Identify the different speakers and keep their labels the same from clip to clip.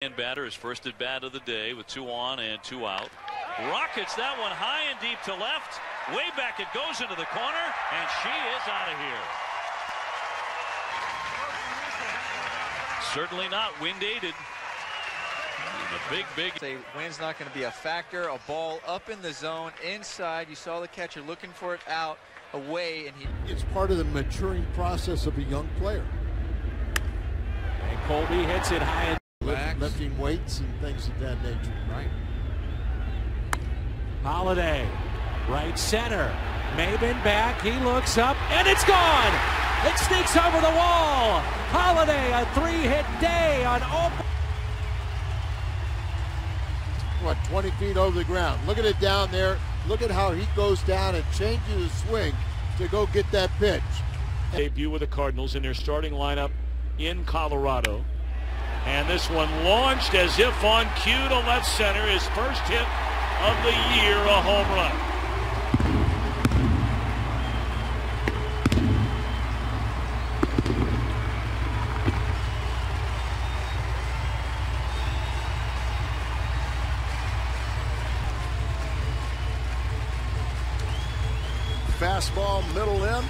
Speaker 1: And batter is first at bat of the day with 2 on and 2 out. Rockets that one high and deep to left. Way back it goes into the corner, and she is out of here. Certainly not wind aided. A big.
Speaker 2: Say wind's not going to be a factor. A ball up in the zone inside. You saw the catcher looking for it out, away, and
Speaker 3: it's part of the maturing process of a young player.
Speaker 4: And Colby hits it high and
Speaker 3: lifting weights and things of that nature.
Speaker 4: Right. Holiday, right center. Maben back. He looks up, and it's gone. It sneaks over the wall. Holiday, a 3-hit day on open.
Speaker 3: What, 20 feet over the ground? Look at it down there. Look at how he goes down and changes his swing to go get that pitch.
Speaker 4: Debut with the Cardinals in their starting lineup in Colorado. And this one launched as if on cue to left center. His first hit of the year, a home run.
Speaker 3: Fastball, middle end.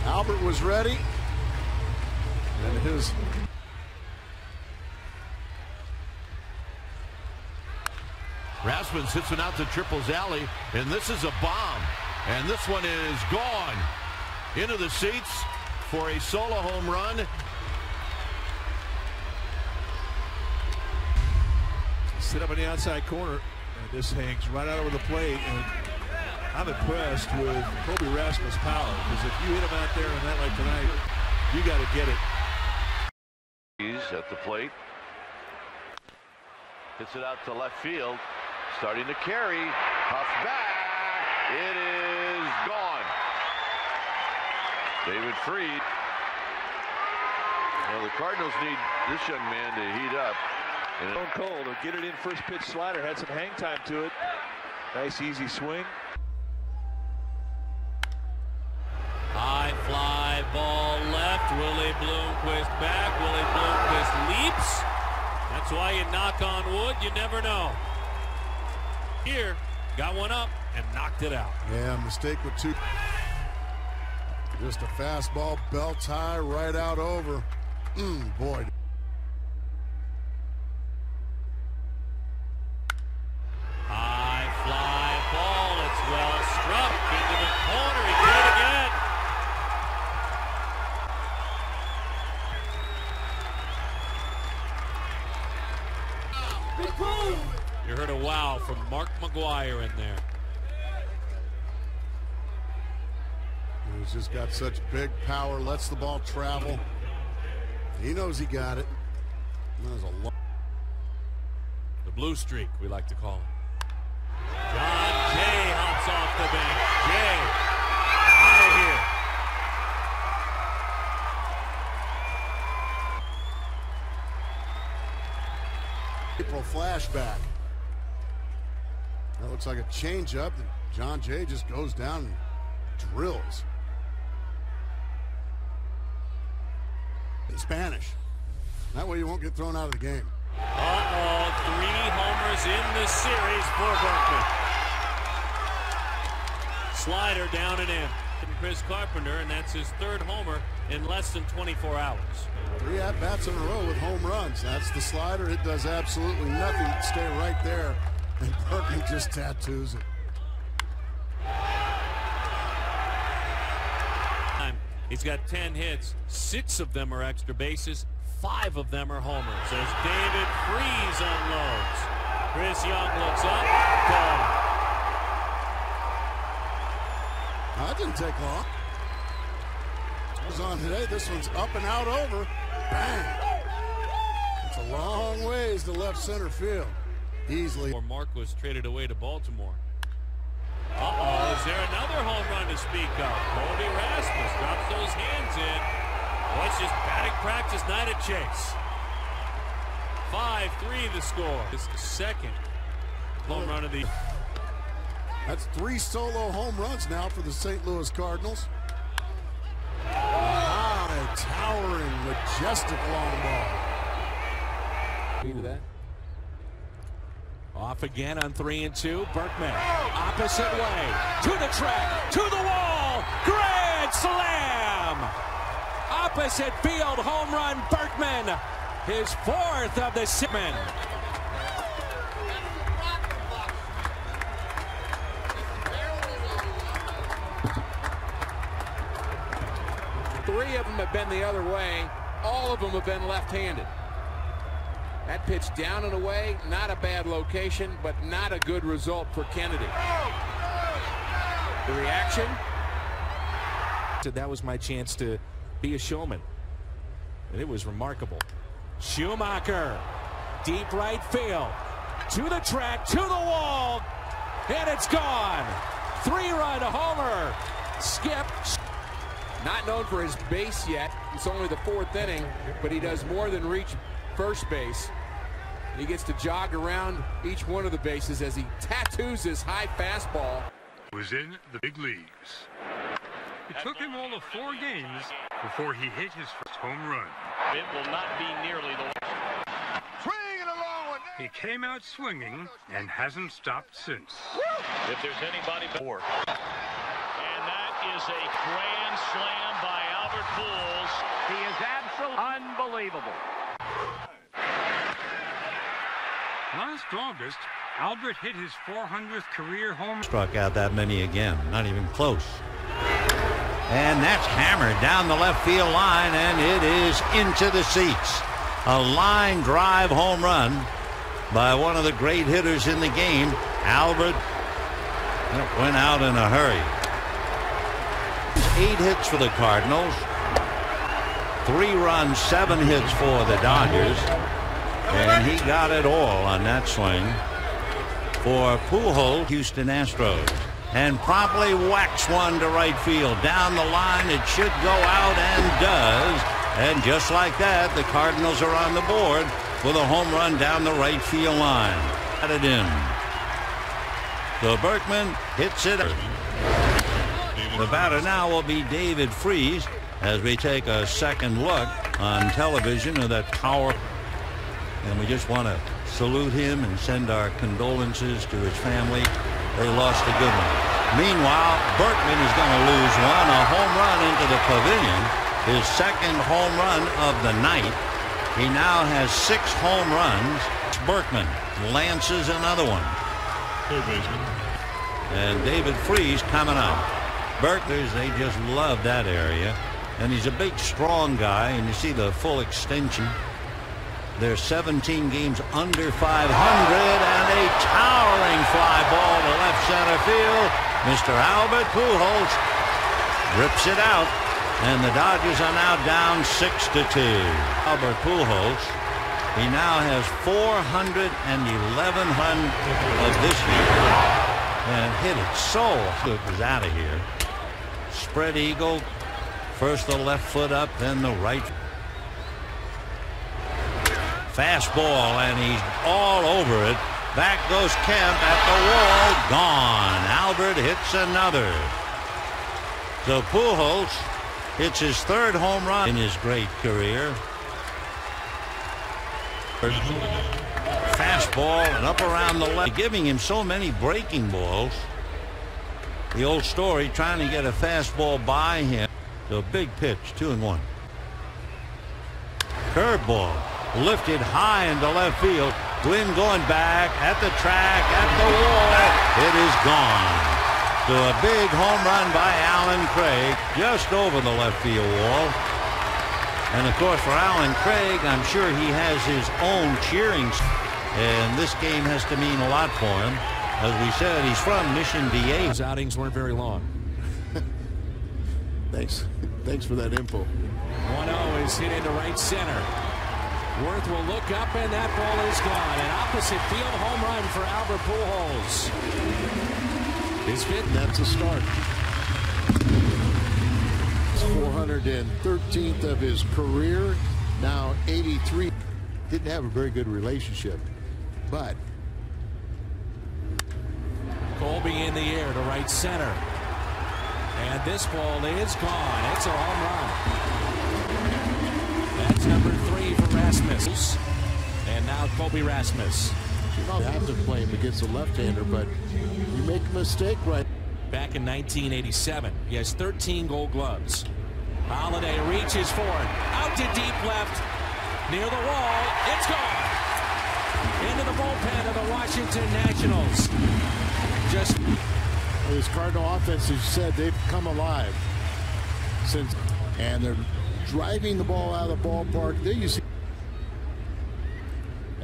Speaker 3: Albert was ready. And his
Speaker 5: Rasmus hits one out to Triple's alley, and this is a bomb. And this one is gone into the seats for a solo home run.
Speaker 6: Sit up in the outside corner, and this hangs right out over the plate. And I'm impressed with Kobe Rasmus' power, because if you hit him out there in that like tonight, you got to get it.
Speaker 5: He's at the plate. Hits it out to left field. Starting to carry. Puff back. It is gone. David Freed. Well, the Cardinals need this young man to heat up.
Speaker 6: Stone cold. Or get it in first pitch slider. Had some hang time to it. Nice easy swing.
Speaker 4: High fly ball left. Willie Bloomquist back. Willie Bloomquist leaps. That's why you knock on wood. You never know. Here, got one up and knocked it out.
Speaker 3: Yeah, mistake with 2. Just a fastball, belt high, right out over. Boy.
Speaker 4: High fly ball. It's well struck into the corner. He did it again. You heard a wow from Mark McGuire in there.
Speaker 3: He's just got such big power, lets the ball travel. He knows he got it.
Speaker 4: The blue streak, we like to call it. John Jay hops off the bench. Jay, out of here.
Speaker 3: April flashback. That looks like a changeup. John Jay just goes down and drills. In Spanish. That way you won't get thrown out of the game.
Speaker 4: 3 homers in the series for Berkman. Slider down and in. Chris Carpenter, and that's his 3rd homer in less than 24 hours.
Speaker 3: 3 at-bats in a row with home runs. That's the slider. It does absolutely nothing. Stay right there. And Berkman just tattoos it.
Speaker 4: He's got 10 hits. 6 of them are extra bases. 5 of them are homers. As David Freese unloads. Chris Young looks up. Gone.
Speaker 3: That didn't take long. It was on today. This one's up and out over. Bang. It's a long ways to left center field. Easily.
Speaker 4: Mark was traded away to Baltimore. Is there another home run to speak of? Kobe Rasmus drops those hands in. Well, it's just batting practice night at Chase. 5-3 the score. It's the 2nd home run of the...
Speaker 3: That's 3 solo home runs now for the St. Louis Cardinals. High, towering, majestic long ball.
Speaker 6: that.
Speaker 4: Off again on 3 and 2. Berkman, opposite way, to the track, to the wall, grand slam! Opposite field home run, Berkman, his 4th of the season.
Speaker 7: Three of them have been the other way. All of them have been left-handed. That pitch down and away, not a bad location, but not a good result for Kennedy. The reaction?
Speaker 4: That was my chance to be a showman. And it was remarkable. Schumacher, deep right field, to the track, to the wall, and it's gone. 3-run homer. Skip.
Speaker 7: Not known for his base yet. It's only the 4th inning, but he does more than reach first base. He gets to jog around each one of the bases as he tattoos his high fastball.
Speaker 8: Was in the big leagues. It took him all of 4 games before he hit his first home run.
Speaker 1: It will not be nearly the...
Speaker 8: He came out swinging and hasn't stopped since.
Speaker 1: If there's anybody before. And that is a grand slam by Albert Pujols.
Speaker 9: He is absolutely unbelievable.
Speaker 8: Last August, Albert hit his 400th career home.
Speaker 5: Struck out that many again, not even close. And that's hammered down the left field line, and it is into the seats. A line drive home run by one of the great hitters in the game. Albert went out in a hurry. 8 hits for the Cardinals, 3 runs, 7 hits for the Dodgers, and he got it all on that swing for Pujols, Houston Astros, and promptly whacks one to right field. Down the line, it should go out, and does. And just like that, the Cardinals are on the board with a home run down the right field line. Got it in. So Berkman hits it. The batter now will be David Freese as we take a second look on television of that power. And we just want to salute him and send our condolences to his family. They lost a good one. Meanwhile, Berkman is going to lose one. A home run into the pavilion. His second home run of the night. He now has 6 home runs. Berkman lances another one. And David Freese coming up. Berkman's, they just love that area. And he's a big, strong guy. And you see the full extension. They're 17 games under 500, and a towering fly ball to left center field. Mr. Albert Pujols rips it out, and the Dodgers are now down 6-2. Albert Pujols, he now has 411 of this year, and hit it so it was out of here. Spread eagle, first the left foot up, then the right. Fastball, and he's all over it. Back goes Kemp at the wall. Gone. Albert hits another. So Pujols hits his 3rd home run in his great career. Fastball and up around the left, giving him so many breaking balls. The old story, trying to get a fastball by him. So big pitch, 2-1. Curveball. Lifted high into left field. Wind going back at the track, at the wall. It is gone. So a big home run by Alan Craig just over the left field wall. And of course for Alan Craig, I'm sure he has his own cheering. And this game has to mean a lot for him. As we said, he's from Mission VA.
Speaker 4: His outings weren't very long.
Speaker 3: Thanks for that info.
Speaker 4: 1-0 is hit into right center. Worth will look up, and that ball is gone. An opposite field home run for Albert Pujols. His fifth.
Speaker 3: That's a start. 413th of his career. Now 83. Didn't have a very good relationship, but
Speaker 4: Colby in the air to right center. And this ball is gone. It's a home run. That's number 3 for Rasmus. And And now Kobe Rasmus.
Speaker 3: You don't have to play him against a left-hander, but you make a mistake right.
Speaker 4: Back in 1987, he has 13 Gold Gloves. Holiday reaches for it. Out to deep left. Near the wall. It's gone. Into the bullpen of the Washington Nationals. Just
Speaker 3: This Cardinal offense, as you said, they've come alive since, and they're driving the ball out of the ballpark. There you see.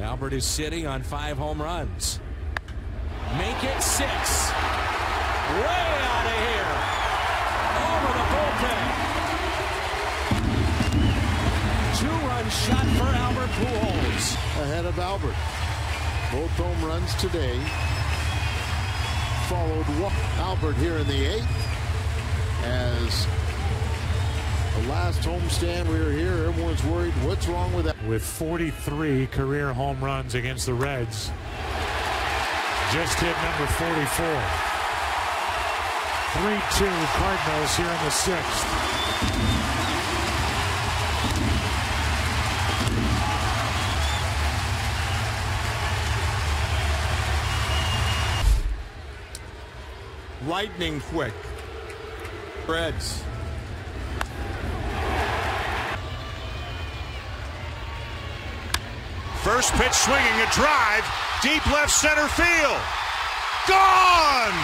Speaker 4: Albert is sitting on 5 home runs. Make it 6. Way out of here. Over the bullpen. 2-run shot for Albert Pujols.
Speaker 3: Ahead of Albert. Both home runs today. Followed Albert here in the 8th. As the last homestand we were here, everyone's worried what's wrong with that.
Speaker 10: With 43 career home runs against the Reds. Just hit number 44. 3-2 Cardinals here in the 6th.
Speaker 11: Lightning quick. Reds.
Speaker 12: First pitch swinging, a drive, deep left center field. Gone!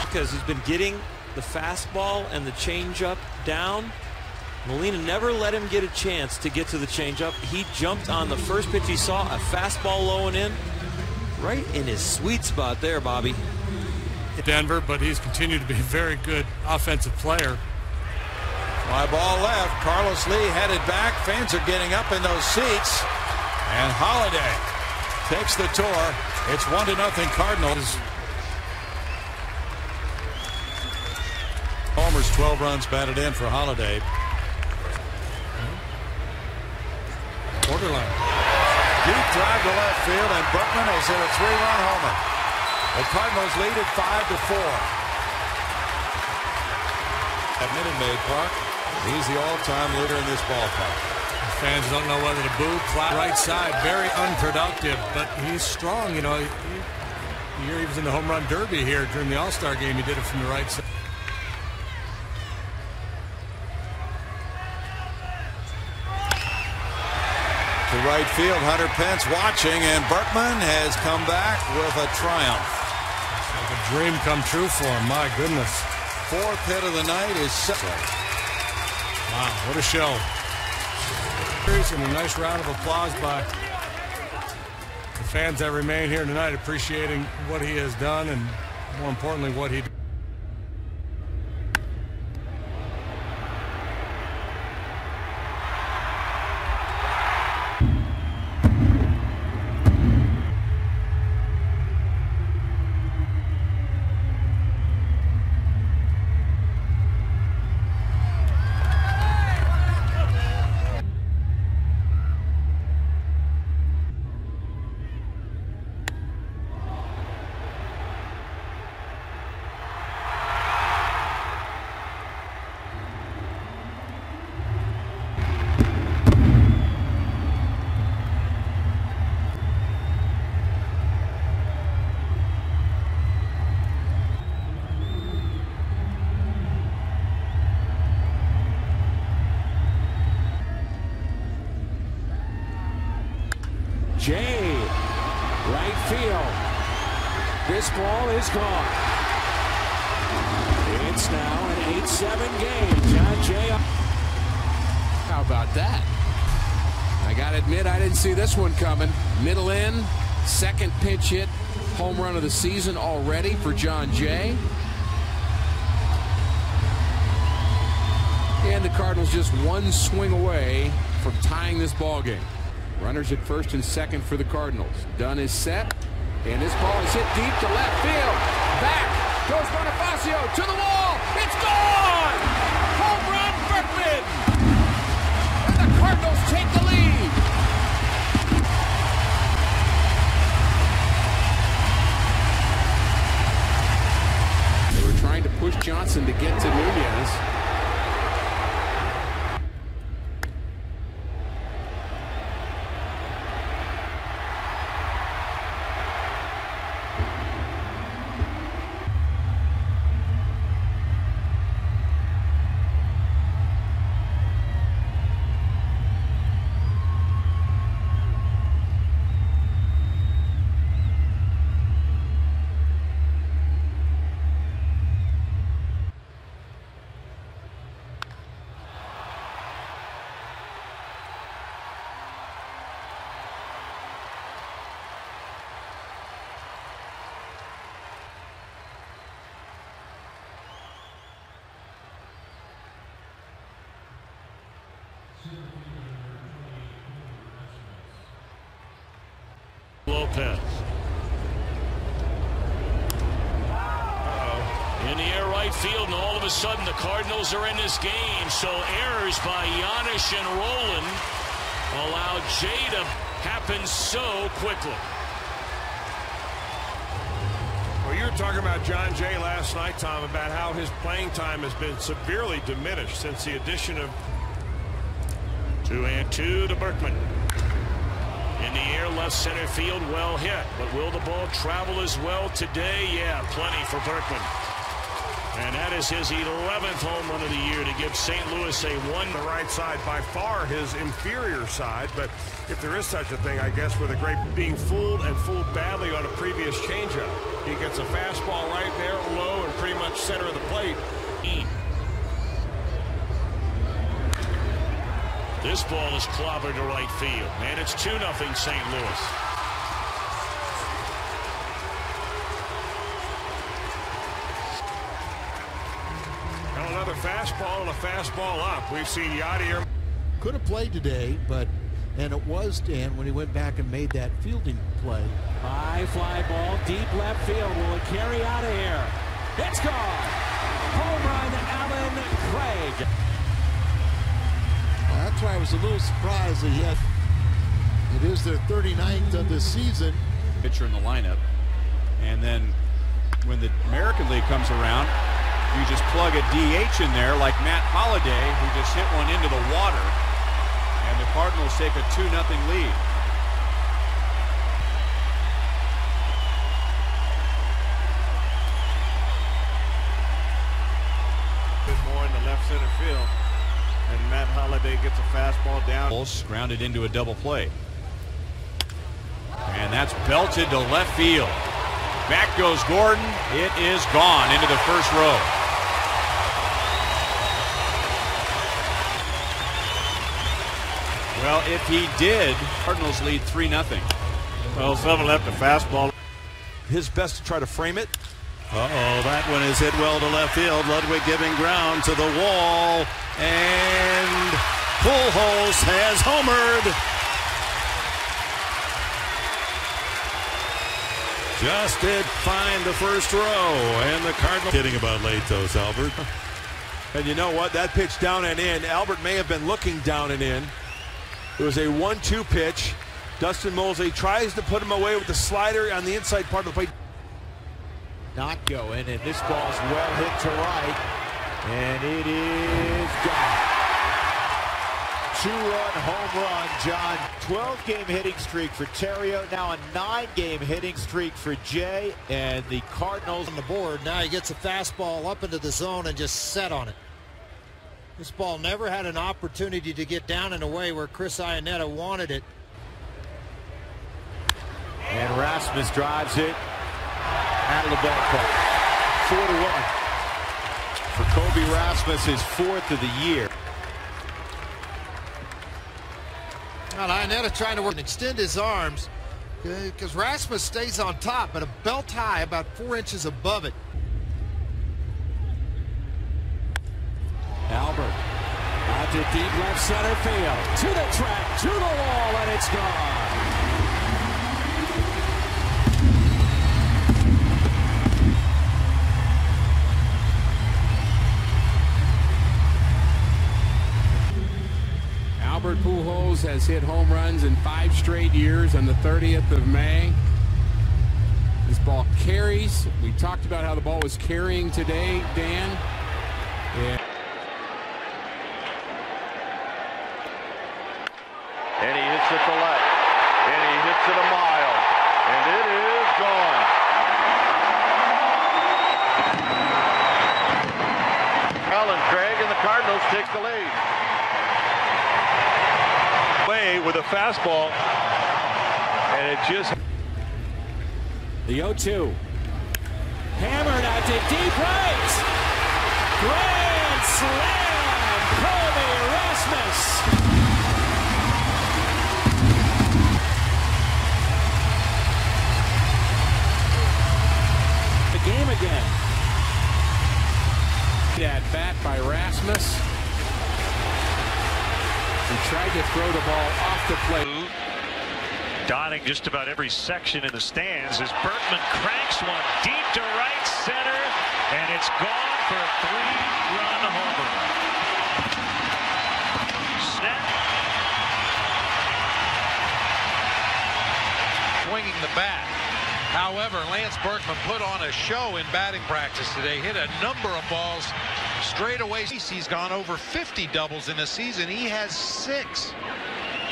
Speaker 13: Because he's been getting the fastball and the changeup down. Molina never let him get a chance to get to the changeup. He jumped on the first pitch he saw, a fastball low and in. Right in his sweet spot there, Bobby.
Speaker 10: Denver, but he's continued to be a very good offensive player.
Speaker 11: Fly ball left. Carlos Lee headed back. Fans are getting up in those seats. And Holiday takes the tour. It's 1-0 Cardinals. Homer's 12 runs batted in for Holiday.
Speaker 10: Borderline.
Speaker 11: Deep drive to left field, and Berkman has hit a 3-run homer. The Cardinals lead at 5-4. At Minute Maid Park, he's the all-time leader in this ballpark.
Speaker 10: Fans don't know whether to boo, clap. Right side, very unproductive, but he's strong. You know, he was in the home run derby here during the All-Star game. He did it from the right side.
Speaker 11: To right field, Hunter Pence watching, and Berkman has come back with a triumph.
Speaker 10: It's like a dream come true for him, my goodness.
Speaker 11: 4th hit of the night is set.
Speaker 10: Wow, what a show. And a nice round of applause by the fans that remain here tonight, appreciating what he has done and, more importantly, what he did.
Speaker 4: Jay, right field. This ball is gone. It's now an 8-7 game. John Jay.
Speaker 7: How about that? I got to admit, I didn't see this one coming. Middle in, second pinch hit, home run of the season already for John Jay. And the Cardinals just one swing away from tying this ball game. Runners at first and second for the Cardinals. Dunn is set, and this ball is hit deep to left field. Back goes Bonifacio to the wall. It's gone! Home run, Berkman! And the Cardinals take the lead. Johnson to get to Nunez.
Speaker 4: Lopez. In the air right field, and all of a sudden the Cardinals are in this game. So errors by Giannis and Roland allowed Jay to happen so quickly.
Speaker 12: Well, you were talking about John Jay last night, Tom, about how his playing time has been severely diminished since the addition of
Speaker 4: 2-2 to Berkman. In the air, left center field, well hit. But will the ball travel as well today? Yeah, plenty for Berkman. And that is his 11th home run of the year to give St. Louis a 1.
Speaker 12: The right side, by far his inferior side, but if there is such a thing, I guess, with a great being fooled and fooled badly on a previous changeup. He gets a fastball right there, low, and pretty much center of the plate.
Speaker 4: This ball is clobbered to right field, and it's 2-0 St. Louis.
Speaker 12: Well, another fastball and a fastball up. We've seen Yadier.
Speaker 14: Could have played today, and it was Dan when he went back and made that fielding play.
Speaker 15: High fly ball, deep left field. Will it carry out of here? It's gone. Home run, Alan Craig.
Speaker 14: That's why I was a little surprised that it is their 39th of the season.
Speaker 16: Pitcher in the lineup, and then when the American League comes around, you just plug a DH in there like Matt Holliday, who just hit one into the water, and the Cardinals take a 2-0 lead.
Speaker 6: Bit more in the left center field. And Matt Holliday gets a fastball down.
Speaker 16: Grounded into a double play. And that's belted to left field. Back goes Gordon. It is gone into the first row. Well, if he did, Cardinals lead 3-0.
Speaker 6: Well, 7 left, a fastball.
Speaker 17: His best to try to frame it. Uh-oh, that one is hit well to left field. Ludwig giving ground to the wall. And Pujols has homered. Just did find the first row. And the Cardinals kidding about Latos, Albert.
Speaker 10: And you know what? That pitch down and in. Albert may have been looking down and in. It was a 1-2 pitch. Dustin Mosley tries to put him away with the slider on the inside part of the plate.
Speaker 15: Not going, and this ball's well hit to right, and it is gone. 2-run home run, John. 12-game hitting streak for Terrio, now a 9-game hitting streak for Jay, and the Cardinals
Speaker 14: on the board. Now he gets a fastball up into the zone and just set on it. This ball never had an opportunity to get down and away where Chris Iannetta wanted it.
Speaker 15: And Rasmus drives it out of the ballpark. 4-1 for Kobe Rasmus, his 4th of the year.
Speaker 14: Now Iannetta trying to work and extend his arms because Rasmus stays on top, but a belt high about 4 inches above it.
Speaker 15: Albert out to deep left center field, to the track, to the wall, and it's gone.
Speaker 7: Albert Pujols has hit home runs in 5 straight years on the 30th of May. This ball carries. We talked about how the ball was carrying today, Dan. Yeah.
Speaker 9: And he hits it to left. And he hits it a mile. And it is gone. Alan Craig and the Cardinals take the lead.
Speaker 6: Way with a fastball. And it just...
Speaker 4: The 0-2. Hammered out to deep right. Grand slam. Colby Rasmus. The game again.
Speaker 7: At bat by Rasmus. He tried to throw the ball off the plate.
Speaker 1: Dotting just about every section in the stands as Berkman cranks one deep to right center, and it's gone for a 3-run homer. Snap.
Speaker 18: Swinging the bat. However, Lance Berkman put on a show in batting practice today, hit a number of balls straight away. He's gone over 50 doubles in a season. He has 6.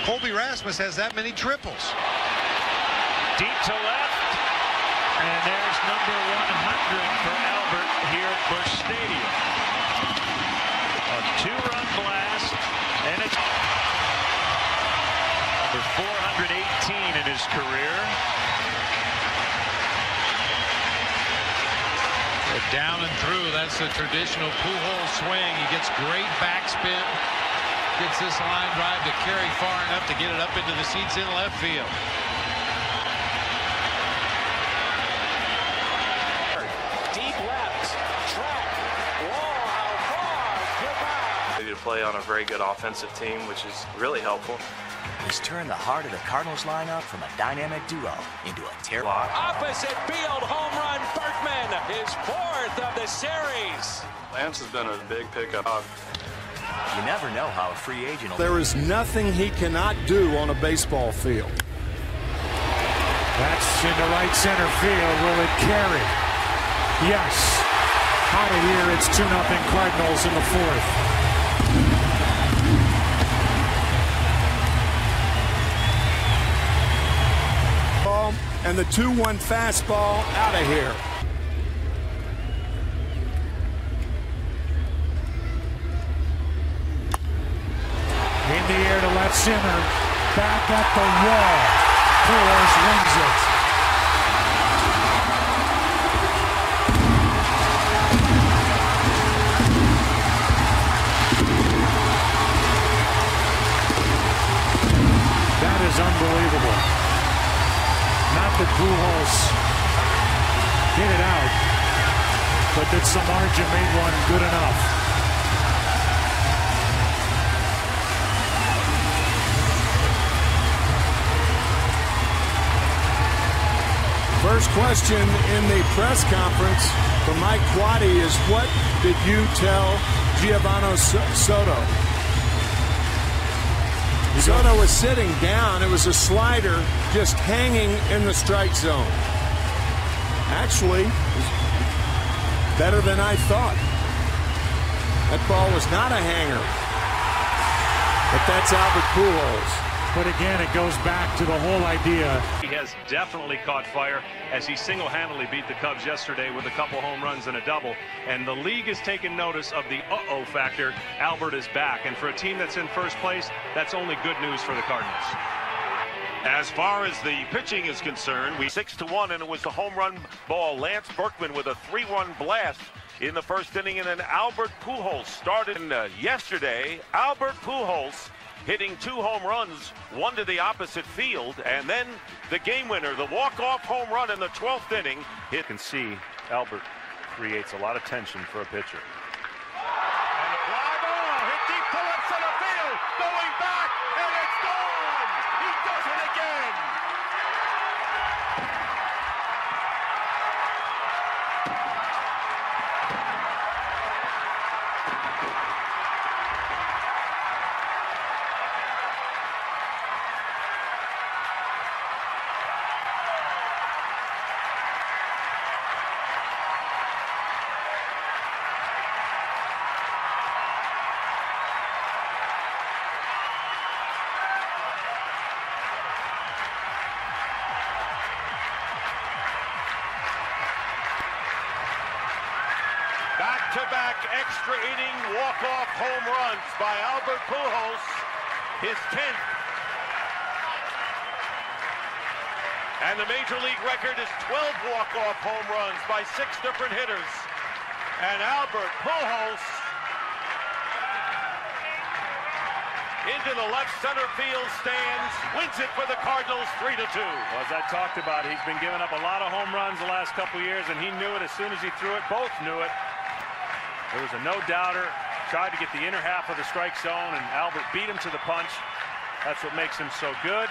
Speaker 18: Colby Rasmus has that many triples.
Speaker 1: Deep to left, and there's number 100 for Albert here at Busch Stadium. A 2-run blast, and it's number 418 in his career.
Speaker 18: Down and through, that's the traditional Pujols swing. He gets great backspin. Gets this line drive to carry far enough to get it up into the seats in left field.
Speaker 9: Deep left. Track. Wall. How far? Goodbye.
Speaker 19: Maybe to play on a very good offensive team, which is really helpful.
Speaker 20: He's turned the heart of the Cardinals lineup from a dynamic duo into a terrible.
Speaker 9: Opposite field home run. Berkman, his 4th of the series.
Speaker 19: Lance has been a big pickup.
Speaker 20: You never know how a free agent will...
Speaker 3: There is nothing he cannot do on a baseball field.
Speaker 10: That's into right center field. Will it carry? Yes. Out of here, it's 2-0 Cardinals in the 4th.
Speaker 3: And the 2-1 fastball out of here.
Speaker 10: In the air to left center. Back at the wall. Pujols wins it. That is unbelievable. Not that Pujols hit it out, but that Samardzija made one good enough.
Speaker 3: First question in the press conference from Mike Quaddy is, what did you tell Giovanni Soto? Soto was sitting down. It was a slider just hanging in the strike zone. Actually, better than I thought. That ball was not a hanger. But that's Albert Pujols.
Speaker 10: But again, it goes back to the whole idea.
Speaker 21: He has definitely caught fire as he single-handedly beat the Cubs yesterday with a couple home runs and a double. And the league has taken notice of the uh-oh factor. Albert is back. And for a team that's in first place, that's only good news for the Cardinals.
Speaker 22: As far as the pitching is concerned, we 6-1, and it was the home run ball. Lance Berkman with a 3-1 blast in the first inning, and then Albert Pujols started yesterday. Albert Pujols hitting 2 home runs, 1 to the opposite field, and then the game winner, the walk-off home run in the 12th inning.
Speaker 21: You can see Albert creates a lot of tension for a pitcher.
Speaker 22: And a fly ball hit deep to left center field, going back, and it's gone. He does it again. Back-to-back extra inning walk-off home runs by Albert Pujols, his 10th. And the Major League record is 12 walk-off home runs by 6 different hitters. And Albert Pujols into the left center field stands, wins it for the Cardinals 3-2.
Speaker 21: Well, as I talked about, he's been giving up a lot of home runs the last couple years, and he knew it as soon as he threw it. Both knew it. There was a no-doubter. Tried to get the inner half of the strike zone, and Albert beat him to the punch. That's what makes him so good,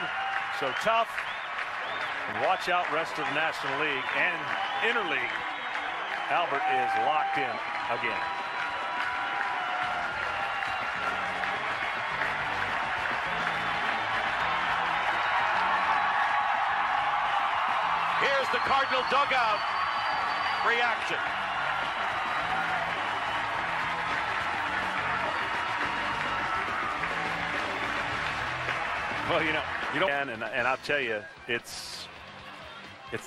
Speaker 21: so tough. And watch out, rest of the National League and Interleague. Albert is locked in again.
Speaker 22: Here's the Cardinal dugout reaction.
Speaker 21: Well, you know, and I'll tell you, it's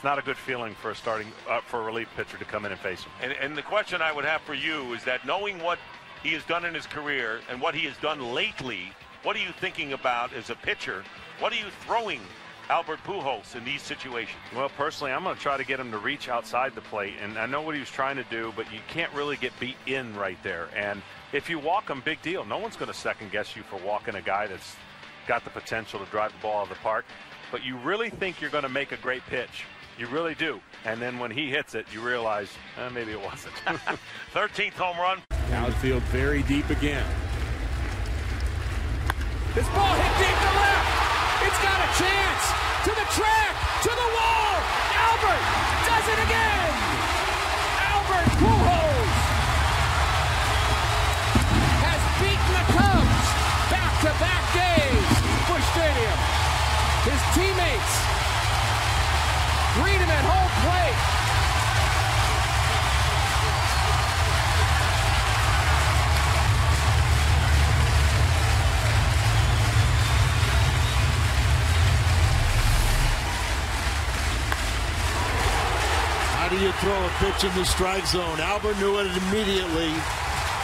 Speaker 21: not a good feeling for a relief pitcher to come in and face him.
Speaker 22: And the question I would have for you is that, knowing what he has done in his career and what he has done lately, what are you thinking about as a pitcher? What are you throwing Albert Pujols in these situations?
Speaker 21: Well, personally, I'm going to try to get him to reach outside the plate, and I know what he was trying to do, but you can't really get beat in right there. And if you walk him, big deal. No one's going to second guess you for walking a guy that's got the potential to drive the ball out of the park. But you really think you're going to make a great pitch. You really do. And then when he hits it, you realize maybe it wasn't.
Speaker 22: 13th home run.
Speaker 6: Outfield very deep again.
Speaker 7: This ball hit deep to left. It's got a chance. To the track. To the wall. Albert does it again. Albert Pujols has beaten the Cubs back-to-back days. Busch Stadium. His teammates greet him at home plate.
Speaker 3: How do you throw a pitch in the strike zone? Albert knew it immediately.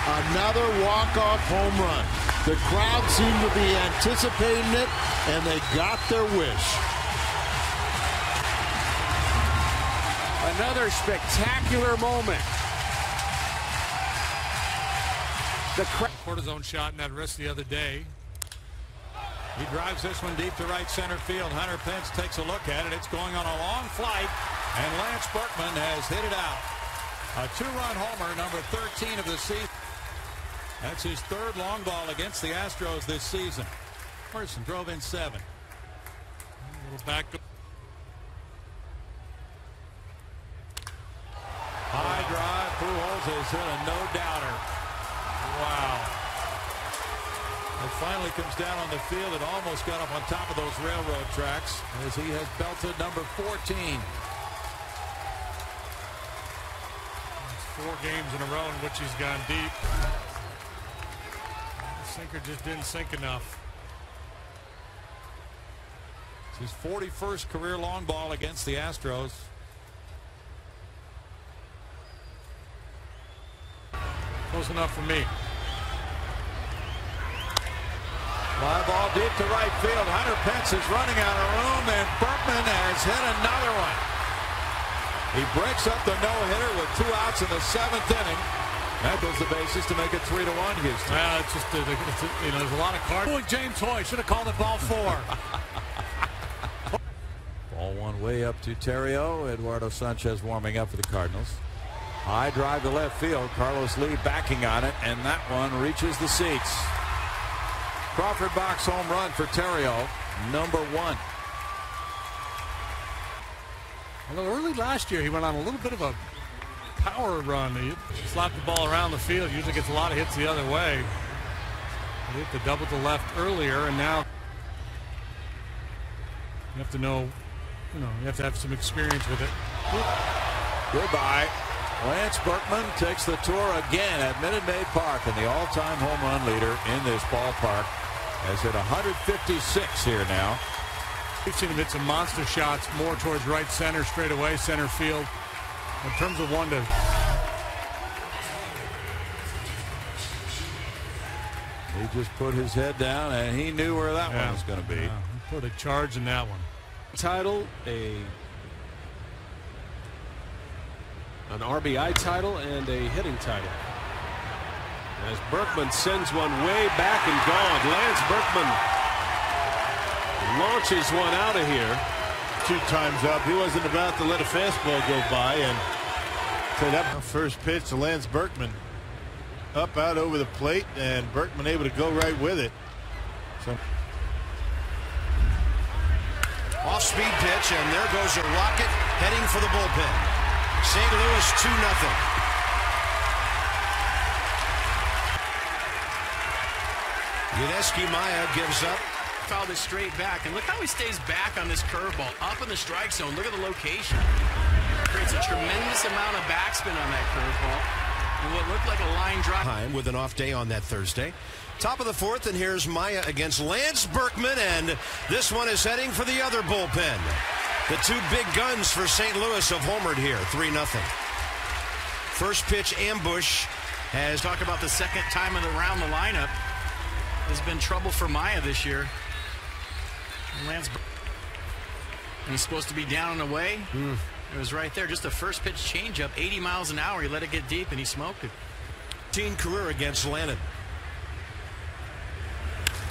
Speaker 3: Another walk-off home run. The crowd seemed to be anticipating it, and they got their wish.
Speaker 7: Another spectacular moment.
Speaker 10: The cortisone shot in that wrist the other day.
Speaker 11: He drives this one deep to right center field. Hunter Pence takes a look at it. It's going on a long flight, and Lance Berkman has hit it out. A 2-run homer, number 13 of the season. That's his 3rd long ball against the Astros this season. Person drove in 7.
Speaker 10: A little back.
Speaker 11: High drive. Pujols has hit a no-doubter. Wow. It finally comes down on the field. It almost got up on top of those railroad tracks as he has belted number 14.
Speaker 10: It's 4 games in a row in which he's gone deep. The sinker just didn't sink enough.
Speaker 11: It's his 41st career long ball against the Astros.
Speaker 10: Close enough for me.
Speaker 11: Fly ball deep to right field. Hunter Pence is running out of room, and Berkman has hit another one. He breaks up the no-hitter with 2 outs in the 7th inning. That was the basis to make it 3-1 Houston.
Speaker 10: Well, it's just you know, there's a lot of cards. James Hoy should have called it ball 4.
Speaker 11: Ball one way up to Terrio. Eduardo Sanchez warming up for the Cardinals. High drive to left field. Carlos Lee backing on it, and that one reaches the seats. Crawford box home run for Terrio, number 1.
Speaker 10: Although early last year he went on a little bit of a power run. He slapped the ball around the field. Usually gets a lot of hits the other way. He hit the double to left earlier, and now you have to know, you have to have some experience with it.
Speaker 11: Goodbye. Lance Berkman takes the tour again at Minute Maid Park, and the all-time home run leader in this ballpark has hit 156 here now.
Speaker 10: We've seen him hit some monster shots more towards right center, straight away, center field. In terms of one to
Speaker 17: He just put his head down, and he knew where that one was going to be.
Speaker 10: He put a charge in that one.
Speaker 2: Title, an RBI title, and a hitting title. As Berkman sends one way back and gone. Lance Berkman launches one out of here.
Speaker 15: 2 times up. He wasn't about to let a fastball go by, and so that first pitch to Lance Berkman, up out over the plate, and Berkman able to go right with it. So
Speaker 8: off-speed pitch, and there goes a rocket heading for the bullpen. St. Louis 2-0. Yudesky Maya gives up.
Speaker 23: Fouled it straight back, and look how he stays back on this curveball. Up in the strike zone. Look at the location. Creates a tremendous amount of backspin on that curveball. And what looked like a line drive.
Speaker 8: Time with an off day on that Thursday. Top of the 4th, and here's Maya against Lance Berkman, and this one is heading for the other bullpen. The 2 big guns for St. Louis have homered here, 3-0. First pitch ambush has...
Speaker 23: Talk about the second time around the lineup. Has been trouble for Maya this year. And he's supposed to be down and away. It was right there. Just a first pitch changeup, 80 miles an hour. He let it get deep, and he smoked it.
Speaker 8: Teen career against Lannon.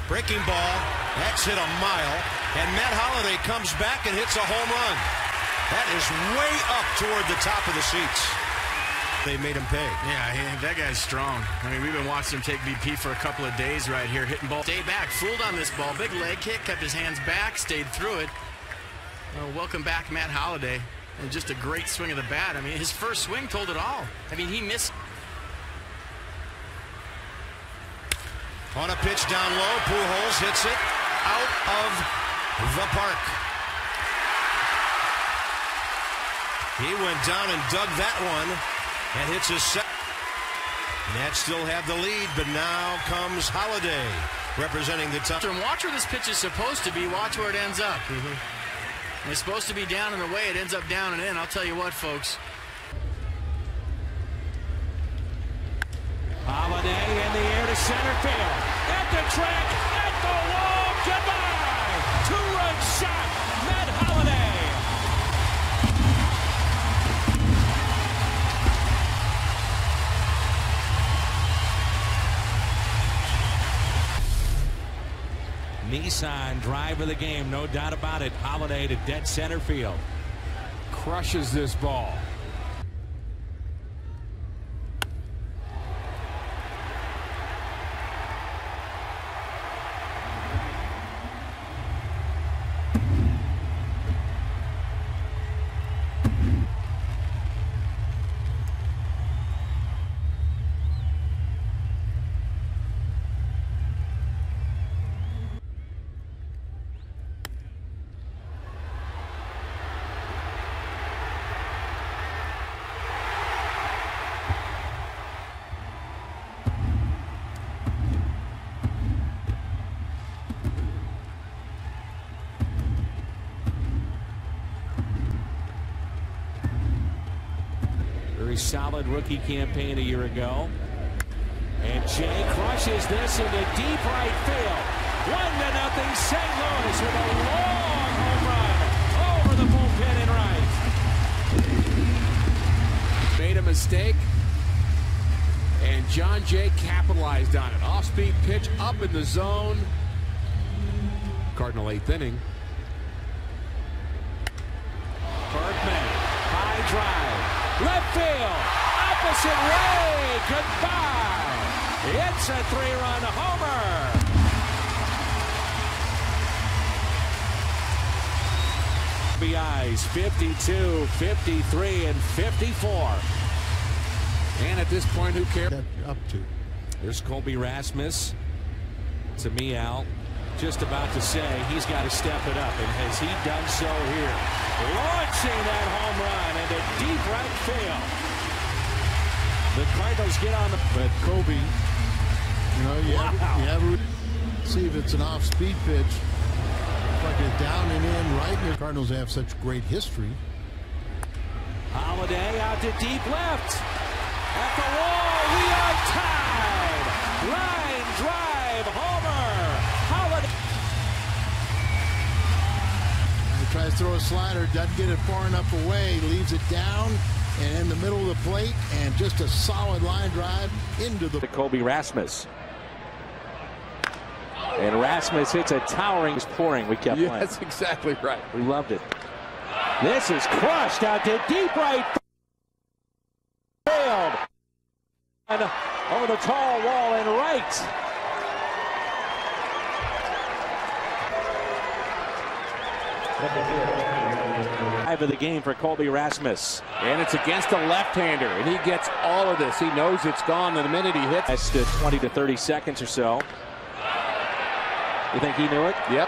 Speaker 8: Breaking ball. That's hit a mile. And Matt Holliday comes back and hits a home run. That is way up toward the top of the seats. They made him pay.
Speaker 23: Yeah, that guy's strong. I mean, we've been watching him take BP for a couple of days right here, hitting ball. Stay back, fooled on this ball. Big leg kick, kept his hands back, stayed through it. Well, welcome back, Matt Holliday. And just a great swing of the bat. I mean, his first swing told it all. I mean, he missed.
Speaker 8: On a pitch down low, Pujols hits it out of the park. He went down and dug that one and hits his set. Nats still have the lead, but now comes Holliday representing the top.
Speaker 23: And watch where this pitch is supposed to be. Watch where it ends up. It's supposed to be down and away. It ends up down and in. I'll tell you what, folks.
Speaker 4: Holliday in the air to center field. At the track, at the wall, goodbye! 2-run shot, Matt Holliday. Nissan drive of the game, no doubt about it. Holliday to dead center field.
Speaker 2: Crushes this ball.
Speaker 4: Solid rookie campaign a year ago. And Jay crushes this into deep right field. 1-0 St. Louis with a long home run over the bullpen in right.
Speaker 2: Made a mistake, and John Jay capitalized on it. Off-speed pitch up in the zone. Cardinal 8th inning.
Speaker 4: Berkman, high drive. Left field, opposite way, goodbye. It's a 3-run homer. RBIs 52, 53, and 54.
Speaker 2: And at this point, who cares?
Speaker 15: Up to.
Speaker 4: There's Colby Rasmus to me, Al. Just about to say he's got to step it up, and has he done so here? Launching that home run into deep right field. The Cardinals get on the...
Speaker 3: But Kobe, you know, you have see if it's an off-speed pitch. Like a down and in right. The Cardinals have such great history.
Speaker 4: Holliday out to deep left. At the wall, we are tied. Line drive homer. Holiday.
Speaker 3: He tries to throw a slider, doesn't get it far enough away, leaves it down and in the middle of the plate, and just a solid line drive into the
Speaker 5: Colby Rasmus. And Rasmus hits a towering pouring. We kept playing.
Speaker 7: That's exactly right.
Speaker 5: We loved it. This is crushed out to deep right field. And over the tall wall and right. Of the game for Colby Rasmus.
Speaker 7: And it's against a left-hander, and he gets all of this. He knows it's gone the minute he hits.
Speaker 5: That's to 20 to 30 seconds or so. You think he knew it?
Speaker 7: Yep.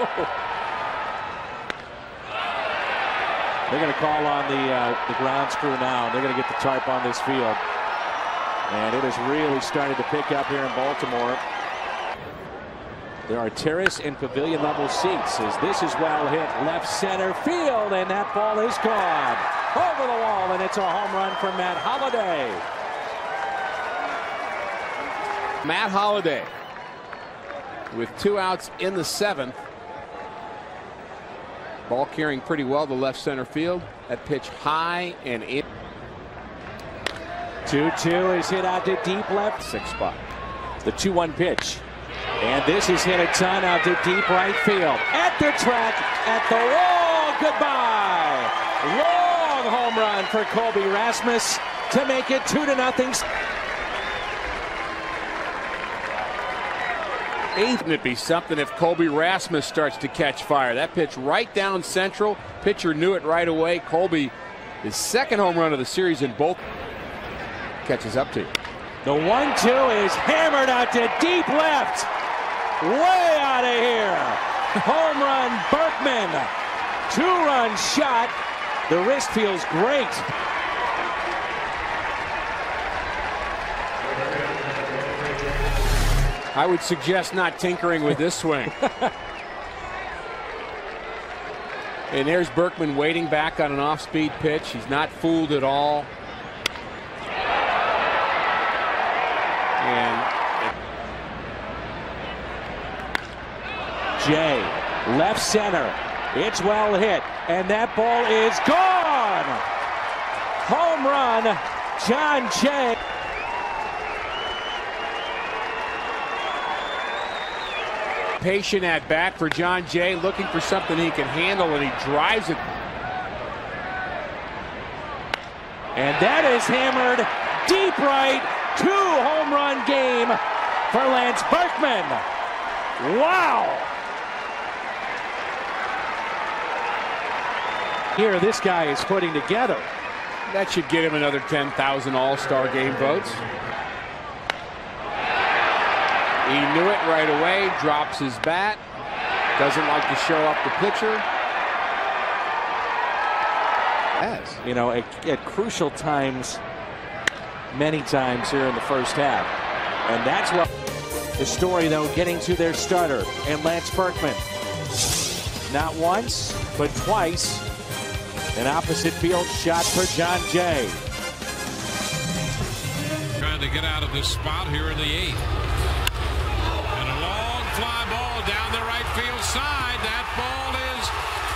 Speaker 5: They're going to call on the grounds crew now. They're going to get the tarp on this field. And it has really started to pick up here in Baltimore. There are terrace and pavilion level seats as this is well hit left center field, and that ball is gone over the wall, and it's a home run from Matt Holliday.
Speaker 7: Matt Holliday with 2 outs in the 7th. Ball carrying pretty well to left center field. That pitch high and in.
Speaker 5: 2-2 is hit out to deep left. 6 spot. The 2-1 pitch. And this is hit a ton out to deep right field. At the track, at the wall, goodbye. Long home run for Colby Rasmus to make it 2-0.
Speaker 7: Wouldn't it be something if Colby Rasmus starts to catch fire? That pitch right down central. Pitcher knew it right away. Colby, his 2nd home run of the series in both. Catches up to you.
Speaker 5: The 1-2 is hammered out to deep left. Way out of here. Home run, Berkman. 2-run shot. The wrist feels great.
Speaker 7: I would suggest not tinkering with this swing. And there's Berkman waiting back on an off-speed pitch. He's not fooled at all. And
Speaker 5: Jay, left center. It's well hit, and that ball is gone. Home run, John Jay.
Speaker 7: Patient at bat for John Jay, looking for something he can handle, and he drives it.
Speaker 5: And that is hammered deep right. 2-home run game for Lance Berkman. Wow. Here this guy is putting together.
Speaker 7: That should get him another 10,000 All-Star game votes. He knew it right away, drops his bat, doesn't like to show up the pitcher.
Speaker 5: Yes. You know, at crucial times, many times here in the first half. And that's what the story, though, getting to their starter and Lance Berkman. Not once, but twice. An opposite field shot for John Jay.
Speaker 11: Trying to get out of this spot here in the 8th. And a long fly ball down the right field side. That ball is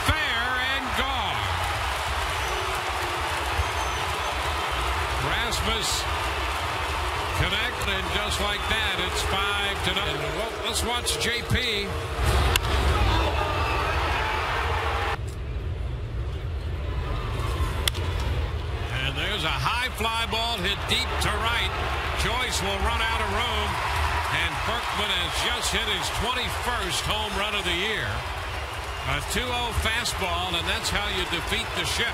Speaker 11: fair and gone. Rasmus connect, and just like that, it's 5-0. Well, let's watch JP. And there's a high fly ball hit deep to right. Joyce will run out of room, and Berkman has just hit his 21st home run of the year. A 2-0 fastball, and that's how you defeat the ship.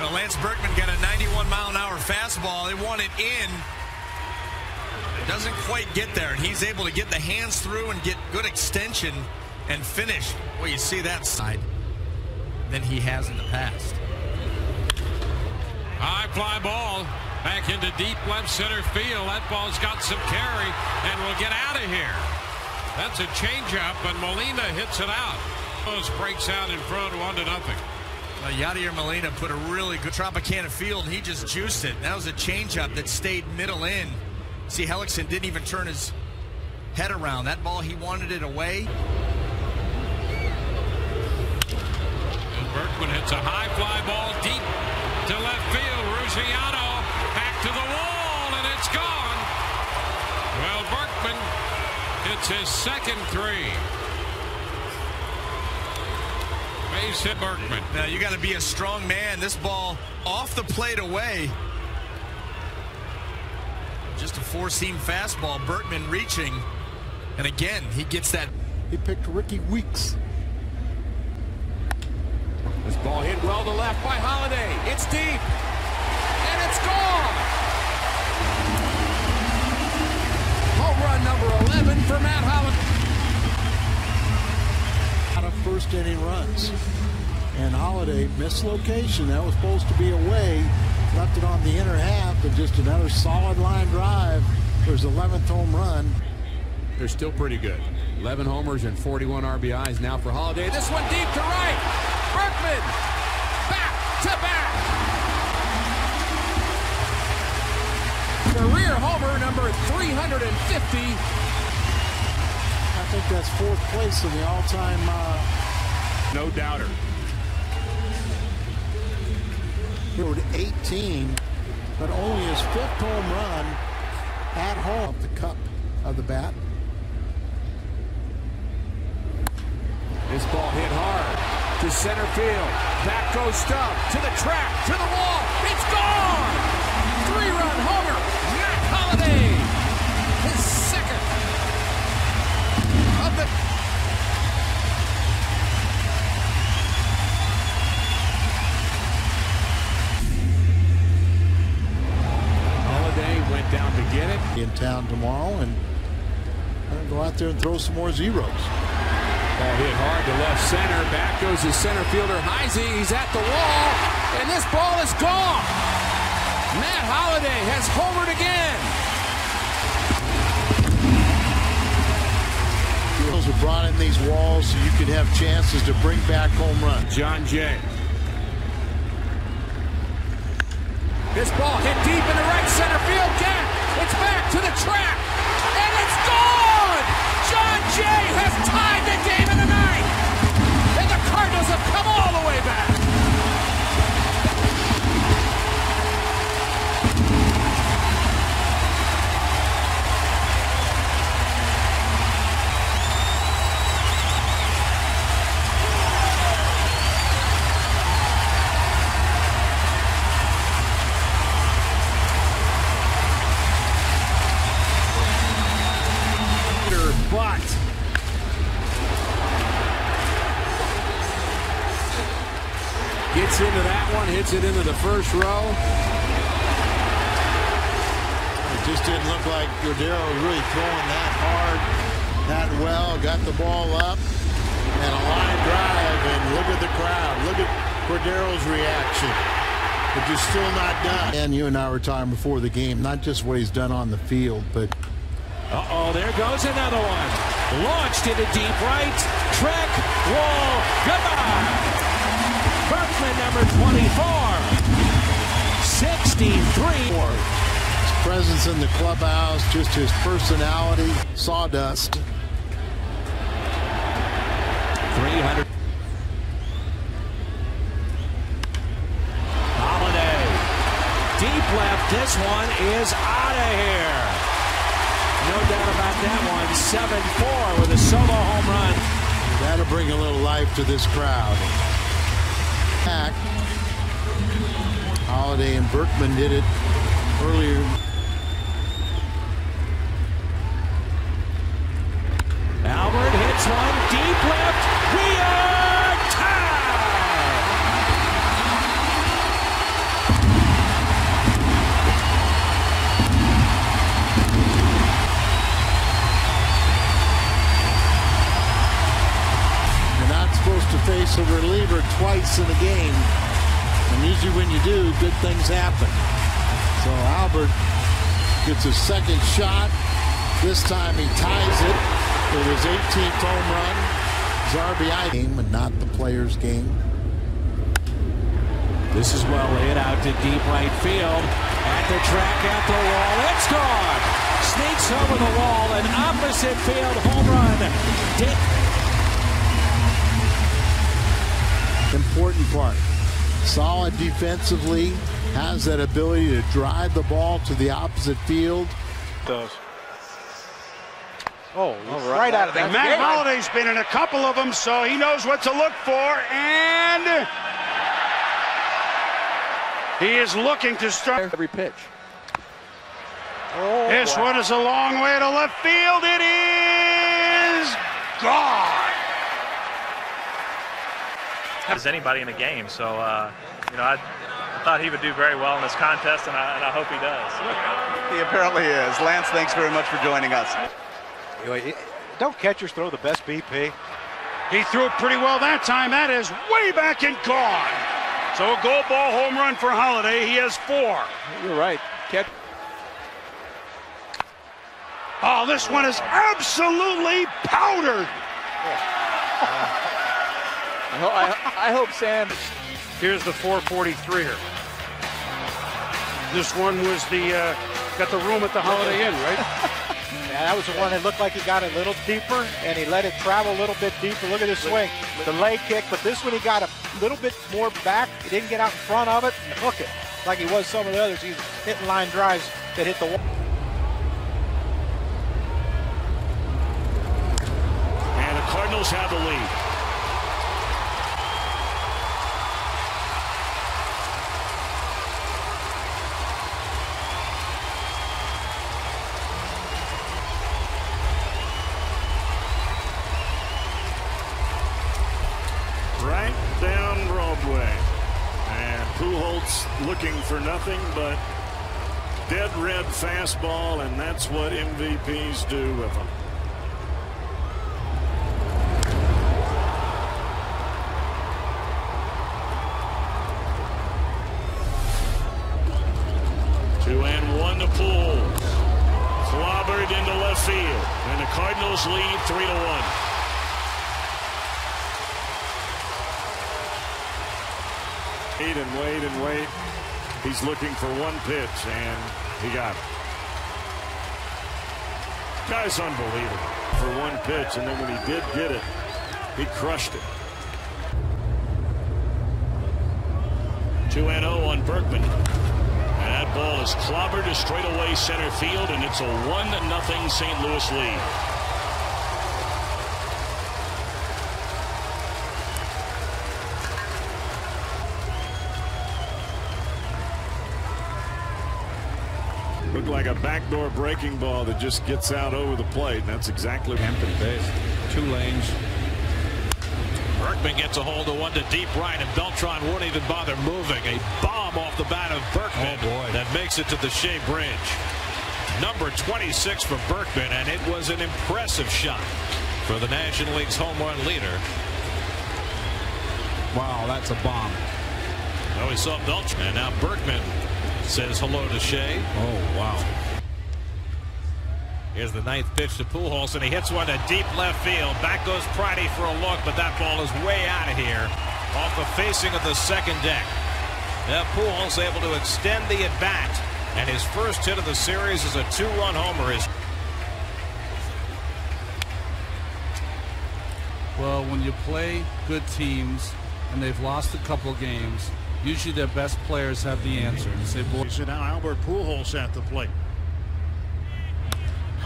Speaker 12: Well, Lance Berkman got a 91-mile-an-hour fastball. They want it in. Doesn't quite get there, and he's able to get the hands through and get good extension and finish. Well, you see that side than he has in the past.
Speaker 11: High fly ball back into deep left center field. That ball's got some carry and will get out of here. That's a changeup, and Molina hits it out. Breaks out in front 1-0.
Speaker 12: Yadier Molina put a really good Tropicana field. He just juiced it. That was a changeup that stayed middle in See, Hellickson didn't even turn his head around. That ball, he wanted it away.
Speaker 11: And Berkman hits a high fly ball deep to left field. Ruggiano back to the wall, and it's gone. Well, Berkman hits his second three. Base hit Berkman.
Speaker 12: Now, you got to be a strong man. This ball off the plate away. Just a four-seam fastball. Berkman reaching. And again, he gets that.
Speaker 3: He picked Ricky Weeks.
Speaker 7: This ball hit well to left by Holiday. It's deep. And it's gone. Home run number 11 for Matt Holiday.
Speaker 3: Out of first inning runs. And Holiday mislocation. That was supposed to be away. Left it on the inner half, but just another solid line drive for his 11th home run.
Speaker 7: They're still pretty good. 11 homers and 41 RBIs now for Holiday. This one deep to right. Berkman back to back. Career homer number 350.
Speaker 3: I think that's fourth place in the all-time.
Speaker 7: No doubter.
Speaker 3: He rode 18, but only his fifth home run at home. The cup of the bat.
Speaker 7: This ball hit hard to center field. Back goes Stubb to the track, to the wall. It's gone! Three-run homer. Matt Holiday. His second of the... Holiday went down to get it.
Speaker 3: In town tomorrow, and go out there and throw some more zeros.
Speaker 7: Ball hit hard to left center. Back goes his center fielder, Heisey. He's at the wall, and this ball is gone. Matt Holiday has homered again.
Speaker 3: Fields have brought in these walls so you could have chances to bring back home runs.
Speaker 7: John Jay. This ball hit deep into right center field. Gap. It's back to the track, and it's gone. John Jay has tied the game of the night, and the Cardinals have come all the way back. But gets into that one, hits it into the first row.
Speaker 3: It just didn't look like Cordero was really throwing that hard, that well. Got the ball up and a line drive, and look at the crowd. Look at Cordero's reaction. But you're still not done. And you and I were talking before the game, not just what he's done on the field, but
Speaker 5: Uh-oh, there goes another one. Launched into deep right. Track, wall, goodbye. Berkman, number 24. 63.
Speaker 3: His presence in the clubhouse, just his personality, sawdust.
Speaker 5: 300. Holiday. Deep left. This one is out of here. No doubt about that one. 7-4 with a solo home run.
Speaker 3: That'll bring a little life to this crowd. Back. Holiday and Berkman did it earlier.
Speaker 5: Albert hits one deep left. We are tied.
Speaker 3: You're not supposed to face a reliever twice in a game. And usually when you do, good things happen. So Albert gets a second shot. This time he ties it with his 18th home run. His RBI game, and not the player's game.
Speaker 5: This is well hit out to deep right field. At the track, at the wall. It's gone.
Speaker 4: Sneaks over the wall, an opposite field home run.
Speaker 3: Important part. Solid defensively, has that ability to drive the ball to the opposite field.
Speaker 13: Does.
Speaker 14: Oh, right out of that.
Speaker 16: Matt Holliday's been in a couple of them, so he knows what to look for, and he is looking to start
Speaker 14: every pitch.
Speaker 16: Oh, this one is a long way to left field. It is gone.
Speaker 19: As anybody in the game, so you know, I thought he would do very well in this contest, and I hope he does.
Speaker 24: He apparently is. Lance, thanks very much for joining us.
Speaker 16: Don't catchers throw the best BP? He threw it pretty well that time. That is way back and gone. So a goal ball home run for Holliday. He has 4.
Speaker 14: You're right.
Speaker 16: Oh, this one is absolutely powdered.
Speaker 14: I hope Sam.
Speaker 16: Here's the 443er. This one was the got the room at the Holiday Inn, right?
Speaker 14: Yeah, that was the one that looked like he got a little deeper, and he let it travel a little bit deeper. Look at this swing, the leg kick, but this one he got a little bit more back. He didn't get out in front of it and hook it like he was some of the others. He's hitting line drives that hit the wall.
Speaker 1: And the Cardinals have the lead. Right down Broadway, and Pujols looking for nothing but dead red fastball, and that's what MVPs do with them. Two and one to Pujols, clobbered into left field, and the Cardinals lead 3-1. And wait and wait. He's looking for one pitch, and he got it. Guy's unbelievable for one pitch, and then when he did get it, he crushed it. 2-0 on Berkman. And that ball is clobbered to straightaway center field, and it's a 1-0 St. Louis lead. Looked like a backdoor breaking ball that just gets out over the plate. That's exactly
Speaker 11: Hampton base. 2 lanes.
Speaker 4: Berkman gets a hold of one to deep right, and Beltran won't even bother moving. A bomb off the bat of Berkman that makes it to the Shea Bridge. Number 26 for Berkman, and it was an impressive shot for the National League's home run leader.
Speaker 11: Wow, that's a bomb.
Speaker 4: Oh, we saw Beltran, and now Berkman says hello to Shea.
Speaker 11: Oh, wow.
Speaker 4: Here's the 9th pitch to Pujols, and he hits one to deep left field. Back goes Priddy for a look, but that ball is way out of here off the facing of the second deck. Now Pujols able to extend the at-bat, and his first hit of the series is a 2-run homer.
Speaker 10: Well, when you play good teams and they've lost a couple games, usually their best players have the answer. You say, boy.
Speaker 6: So now Albert Pujols at the plate.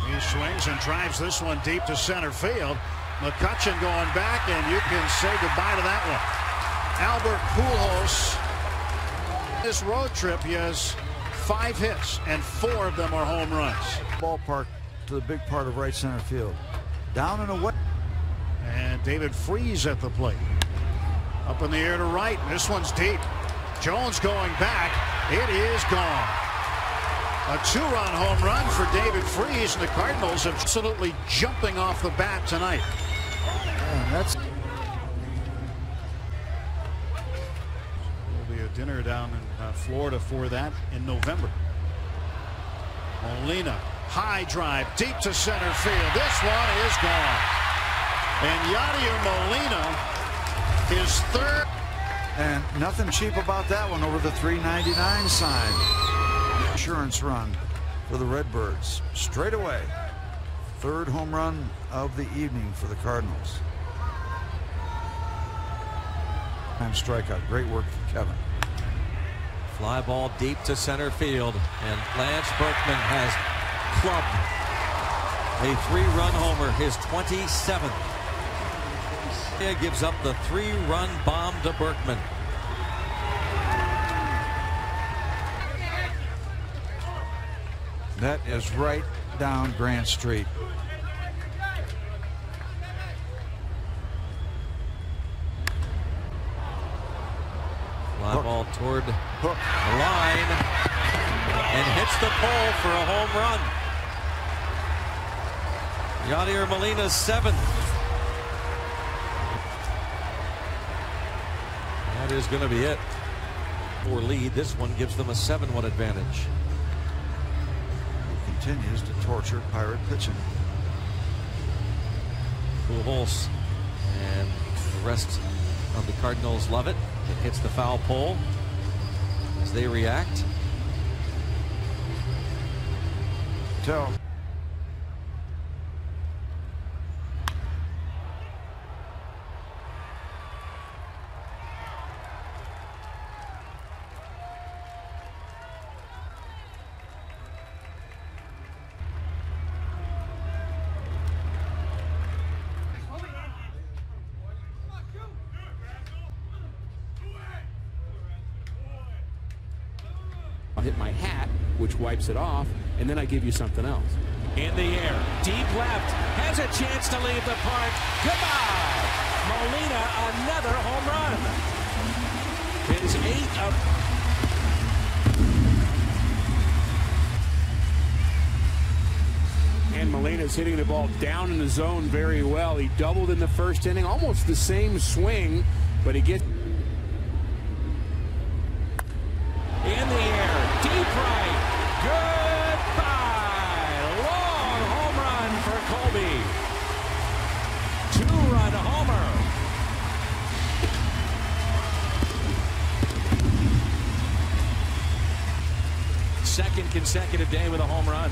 Speaker 6: He swings and drives this one deep to center field. McCutchen going back, and you can say goodbye to that one. Albert Pujols, this road trip, he has 5 hits, and 4 of them are home runs.
Speaker 25: Ballpark to the big part of right center field. Down and away.
Speaker 6: And David Freese at the plate. Up in the air to right. This one's deep. Jones going back. It is gone. A 2-run home run for David Freese, and the Cardinals have absolutely jumping off the bat tonight.
Speaker 25: And that's
Speaker 6: There'll be a dinner down in Florida for that in November. Molina, high drive, deep to center field. This one is gone. And Yadier Molina, his 3rd.
Speaker 25: And nothing cheap about that one over the $3.99 sign. Insurance run for the Redbirds. Straight away. Third home run of the evening for the Cardinals. And strikeout. Great work for Kevin.
Speaker 9: Fly ball deep to center field, and Lance Berkman has clubbed a 3-run homer, his 27th. He gives up the 3-run bomb to Berkman.
Speaker 25: That is right down Grant Street.
Speaker 9: Fly ball toward the line and hits the pole for a home run. Yadier Molina's 7th. That is going to be it. For lead, this one gives them a 7-1 advantage.
Speaker 25: He continues to torture Pirate pitching.
Speaker 9: Pujols and the rest of the Cardinals love it. It hits the foul pole as they react.
Speaker 25: Tell.
Speaker 7: I'll hit my hat, which wipes it off, and then I give you something else.
Speaker 4: In the air, deep left, has a chance to leave the park. Goodbye! Molina, another home run. His 8th of... And Molina's hitting the ball down in the zone very well. He doubled in the first inning, almost the same swing, but he gets... In the air, deep right, goodbye! Long home run for Colby. 2-run homer. Second consecutive day with a home run.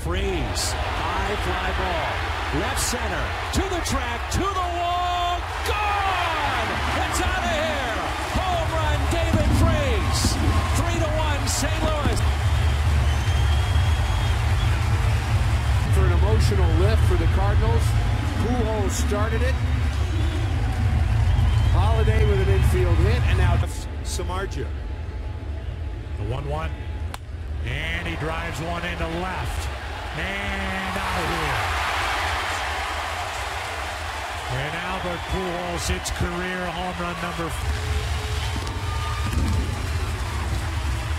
Speaker 4: Freeze, high fly ball, left center, to the track, to the wall, gone! It's out of here! Home run, David Freeze! 3-1, St. Louis.
Speaker 7: For an emotional lift for the Cardinals, Pujols started it. Holiday with an infield hit, and now
Speaker 6: Samardzija. The 1-1, and he drives one into left. And out of here. And Albert Pujols hits career home run number.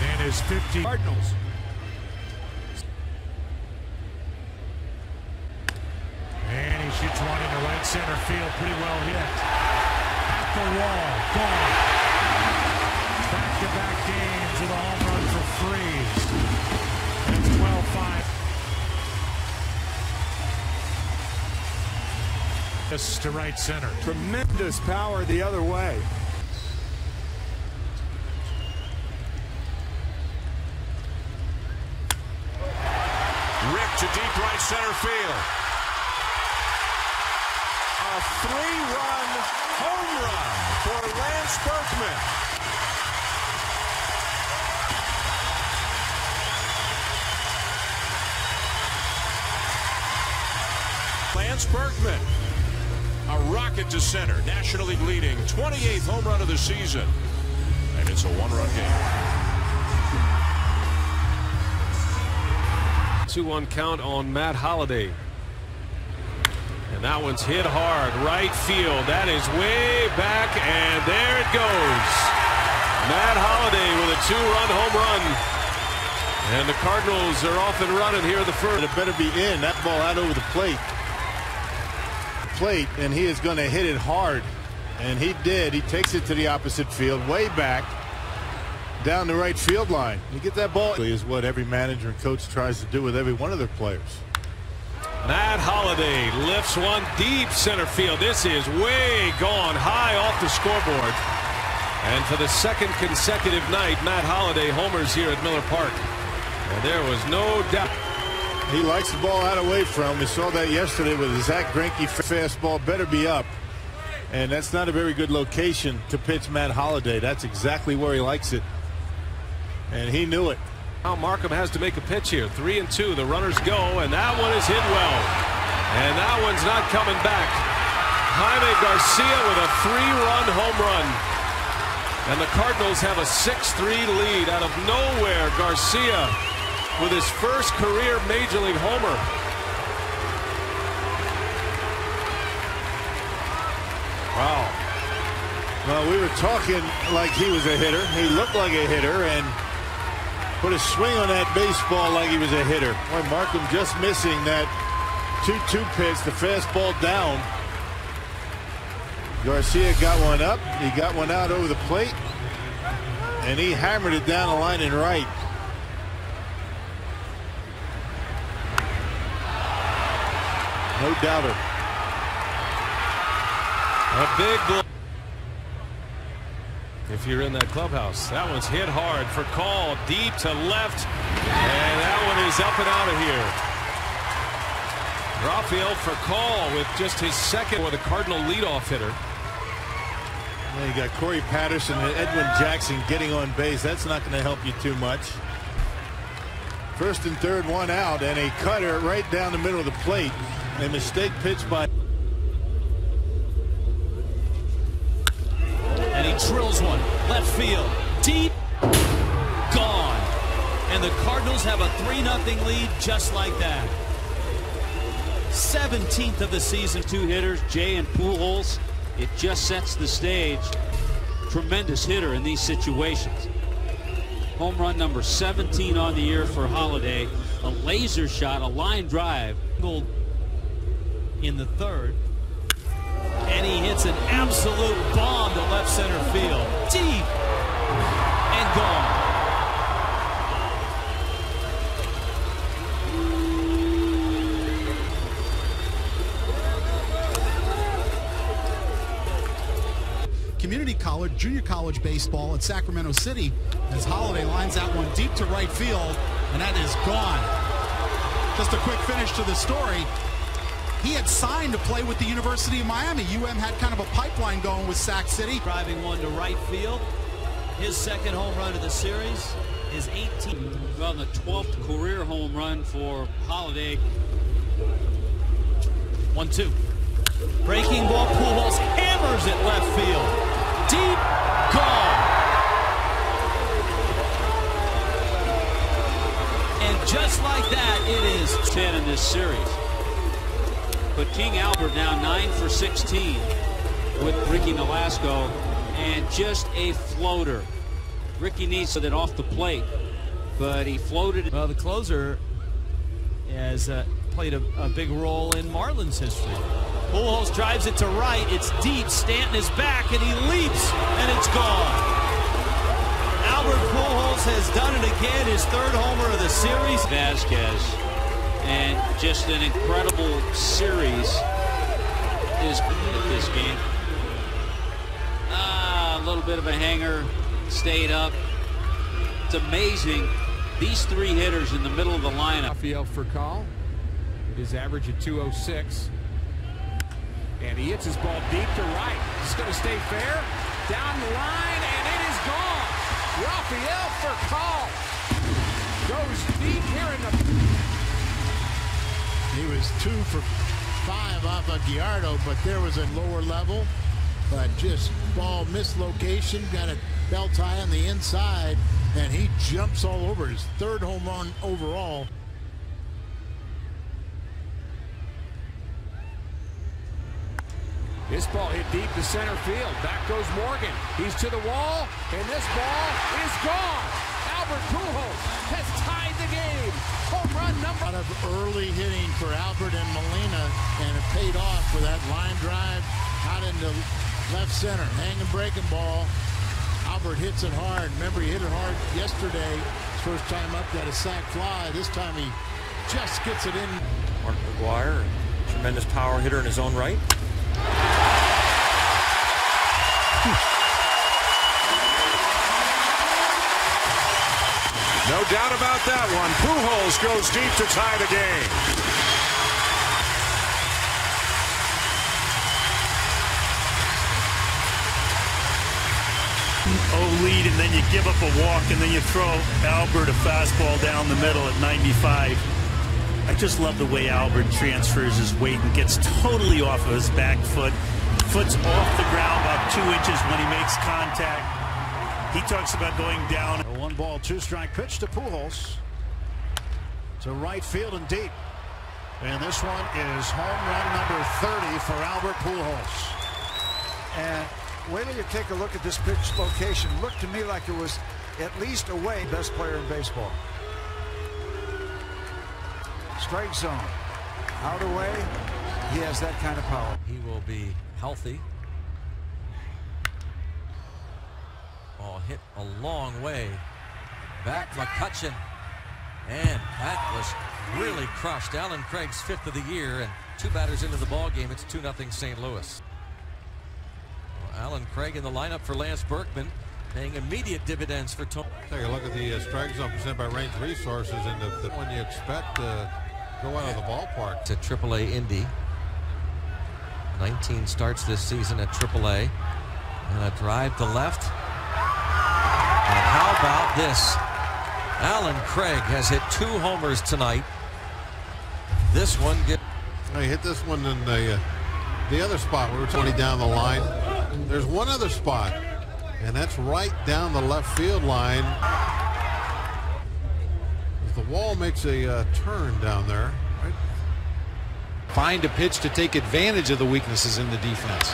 Speaker 6: And his 50.
Speaker 7: Cardinals.
Speaker 6: And he shoots one into right center field. Pretty well hit. At the wall. Gone. Back-to-back games with a home run for Freeze. That's 12-5. To right center.
Speaker 7: Tremendous power the other way.
Speaker 17: Ripped to deep right center field. A 3-run home run for Lance Berkman. Lance Berkman. A rocket to center, National League leading, 28th home run of the season. And it's a 1-run game.
Speaker 2: 2-1 count on Matt Holliday. And that one's hit hard right field. That is way back, and there it goes. Matt Holliday with a 2-run home run. And the Cardinals are off and running here in the first.
Speaker 15: It better be in. That ball out over the plate. And he is going to hit it hard. And he did. He takes it to the opposite field, way back, down the right field line. You get that ball. Is what every manager and coach tries to do with every one of their players.
Speaker 2: Matt Holliday lifts one deep center field. This is way gone high off the scoreboard. And for the second consecutive night, Matt Holliday homers here at Miller Park. And there was no doubt.
Speaker 15: He likes the ball out away from. We saw that yesterday with the Zach Greinke fastball. Better be up. And that's not a very good location to pitch Matt Holliday. That's exactly where he likes it. And he knew it.
Speaker 2: Now Markham has to make a pitch here. 3-2. The runners go, and that one is hit well. And that one's not coming back. Jaime Garcia with a 3-run home run. And the Cardinals have a 6-3 lead out of nowhere. Garcia with his first career Major League homer.
Speaker 15: Wow. Well, we were talking like he was a hitter. He looked like a hitter and put a swing on that baseball like he was a hitter. Boy, Markham just missing that 2-2 pitch, the fastball down. Garcia got one up. He got one out over the plate. And he hammered it down the line and right. No doubter.
Speaker 2: A big blow. If you're in that clubhouse, that one's hit hard for Call, deep to left, and that one is up and out of here. Rafael for Call with just his second with a Cardinal leadoff hitter.
Speaker 15: Well, you got Corey Patterson and Edwin Jackson getting on base. That's not going to help you too much. First and third, one out, and a cutter right down the middle of the plate. A mistake pitched by.
Speaker 13: And he drills one left field deep, gone, and the Cardinals have a 3-0 lead just like that. 17th of the season.
Speaker 18: 2 hitters, Jay and Pujols. It just sets the stage. Tremendous hitter in these situations. Home run number 17 on the year for Holliday. A laser shot, a line drive.
Speaker 13: In the third. And he hits an absolute bomb to left center field. Deep and gone.
Speaker 20: Community college, junior college baseball at Sacramento City as Holliday lines that one deep to right field, and that is gone. Just a quick finish to the story. He had signed to play with the University of Miami. UM had kind of a pipeline going with Sac City.
Speaker 13: Driving one to right field. His second home run of the series is 18.
Speaker 18: Well, the 12th career home run for Holliday.
Speaker 13: 1-2. Breaking ball, Pujols hammers it left field. Deep, gone. And just like that, it is
Speaker 18: 10 in this series. But King Albert now 9 for 16 with Ricky Nolasco, and just a floater. Ricky needs it off the plate, but he floated.
Speaker 13: Well, the closer has played a big role in Marlins history. Pujols drives it to right. It's deep. Stanton is back, and he leaps, and it's gone. Albert Pujols has done it again. His 3rd homer of the series.
Speaker 18: Vasquez. And just an incredible series is this game. A little bit of a hanger, stayed up. It's amazing. These 3 hitters in the middle of the lineup.
Speaker 7: Rafael for Call. His average at 206. And he hits his ball deep to right. It's going to stay fair. Down the line, and it is gone. Rafael for Call goes deep here in the.
Speaker 3: He was 2 for 5 off of Gallardo, but there was a lower level. But just ball mislocation, got a belt tie on the inside, and he jumps all over his 3rd home run overall.
Speaker 7: This ball hit deep to center field. Back goes Morgan. He's to the wall, and this ball is gone. Albert Pujols has tied the game. Home run number.
Speaker 3: A lot of early hitting for Albert and Molina, and it paid off for that line drive out into left center. Hanging breaking ball. Albert hits it hard. Remember, he hit it hard yesterday. First time up, got a sac fly. This time he just gets it in.
Speaker 8: Mark McGuire, tremendous power hitter in his own right.
Speaker 2: No doubt about that one. Pujols goes deep to tie the game.
Speaker 12: Lead, and then you give up a walk, and then you throw Albert a fastball down the middle at 95. I just love the way Albert transfers his weight and gets totally off of his back foot. Foot's off the ground about 2 inches when he makes contact. He talks about going down.
Speaker 6: A 1-ball, 2-strike pitch to Pujols. To right field and deep. And this one is home run number 30 for Albert Pujols.
Speaker 25: And wait till you take a look at this pitch location. Looked to me like it was at least away. Best player in baseball. Strike zone. Out away. He has that kind of power.
Speaker 9: He will be healthy. Ball hit a long way. Back McCutchen. And that was really crushed. Alan Craig's 5th of the year, and 2 batters into the ball game. It's 2-0 St. Louis. Alan Craig in the lineup for Lance Berkman, paying immediate dividends for Tony.
Speaker 15: Take a look at the strike zone percent by Range Resources, and the one you expect to go out of the ballpark.
Speaker 9: To AAA Indy. 19 starts this season at AAA. And a drive to left. And how about this? Alan Craig has hit 2 homers tonight. This one he
Speaker 15: hit this one in the other spot. We were 20 down the line. There's one other spot, and that's right down the left field line. The wall makes a turn down there. Right?
Speaker 21: Find a pitch to take advantage of the weaknesses in the defense.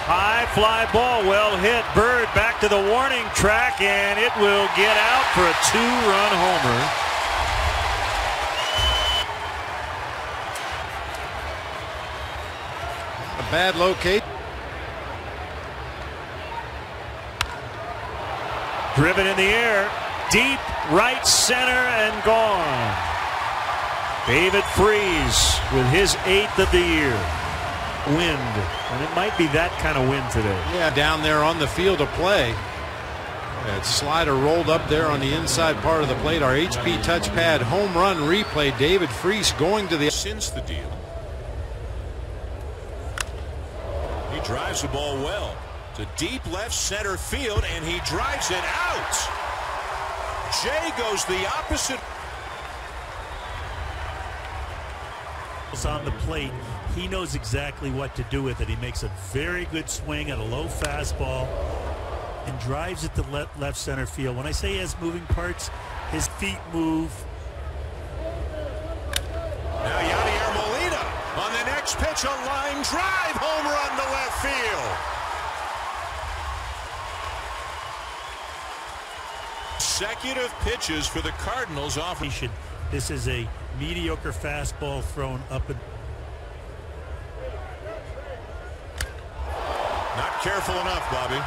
Speaker 1: High fly ball, well hit. Bird back to the warning track, and it will get out for a 2-run homer.
Speaker 21: A bad locate.
Speaker 1: Driven in the air, deep right center and gone. David Freese with his 8th of the year. Wind, and it might be that kind of wind today.
Speaker 21: Yeah, down there on the field of play. That slider rolled up there on the inside part of the plate. Our HP touchpad home run replay. David Freese going to the
Speaker 22: since the deal. He drives the ball well to deep left center field, and he drives it out. Jay goes the opposite.
Speaker 12: On the plate, he knows exactly what to do with it. He makes a very good swing at a low fastball and drives it to left center field. When I say he has moving parts, his feet move.
Speaker 22: Now Yadier Molina on the next pitch, a line drive home run to left field. Consecutive pitches for the Cardinals off.
Speaker 12: This is a mediocre fastball thrown up and
Speaker 22: not careful enough, Bobby.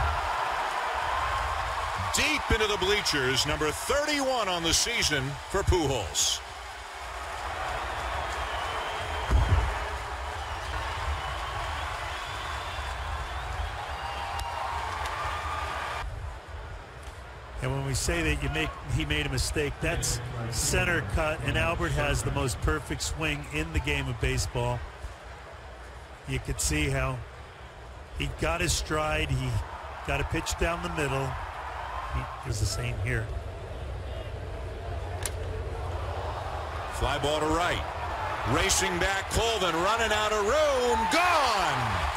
Speaker 22: Deep into the bleachers, number 31 on the season for Pujols.
Speaker 12: And when we say that he made a mistake, that's center cut, and Albert has the most perfect swing in the game of baseball. You could see how he got his stride. He got a pitch down the middle. He was the same here.
Speaker 22: Fly ball to right. Racing back, Colvin running out of room. Gone!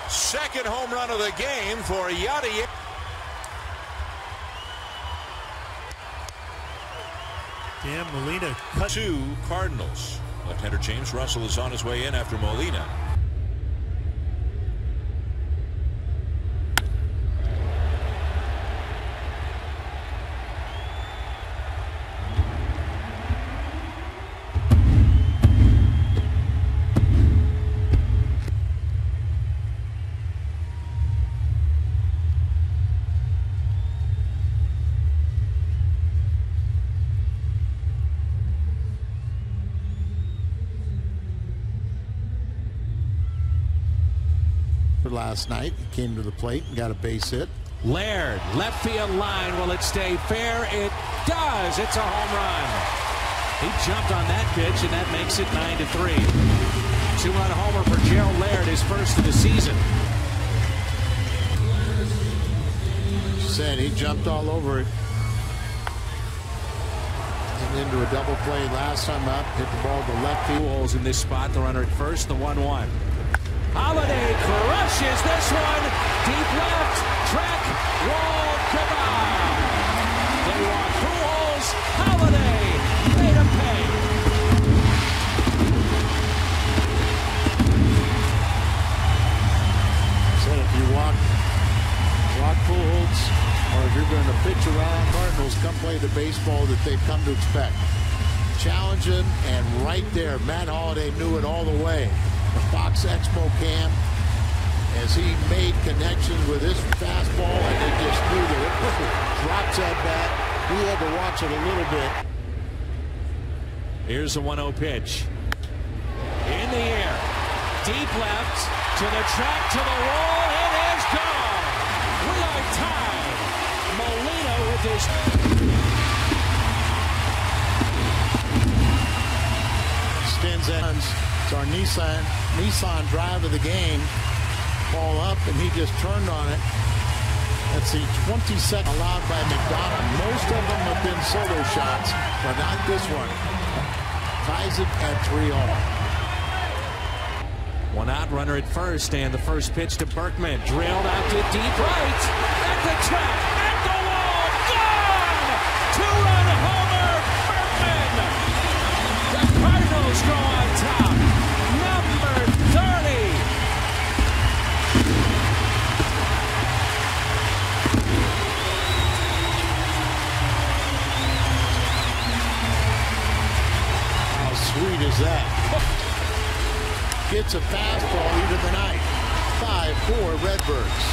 Speaker 22: Second home run of the game for Yadier.
Speaker 12: Damn, Molina cut.
Speaker 22: 2 Cardinals. Left-hander James Russell is on his way in after Molina.
Speaker 5: Last night, he came to the plate and got a base hit.
Speaker 11: Laird, left field line. Will it stay fair? It does. It's a home run. He jumped on that pitch, and that makes it 9-3. Two-run homer for Gerald Laird, his first of the season.
Speaker 5: Said he jumped all over it. And into a double play last time up. Hit the ball to left field.
Speaker 11: Holes in this spot. The runner at first, the 1-1. Holiday crushes this one. Deep left. Track. Wall. Goodbye. They walk Pujols. Holiday. Made him pay.
Speaker 5: So if you walk Pujols, or if you're going to pitch around Cardinals, come play the baseball that they've come to expect. Challenging and right there. Matt Holliday knew it all the way. The Fox Expo cam, as he made connections with his fastball, and they just knew that it drops that bat. He had to watch it a little bit.
Speaker 11: Here's a 1-0 pitch. In the air. Deep left. To the track, to the wall. It is gone. We are tied. Molina with his...
Speaker 5: Stands ends. It's our Nissan drive of the game. Ball up, and he just turned on it. That's the 22nd allowed by McDonough. Most of them have been solo shots, but not this one. Ties it at 3-0.
Speaker 11: One out, runner at first, and the first pitch to Berkman. Drilled out to deep right. At the track, at the wall, gone! Two-run homer, Berkman! The Cardinals go on top. Number 30.
Speaker 5: How sweet is that? Gets a fastball even tonight. 5-4 Redbirds.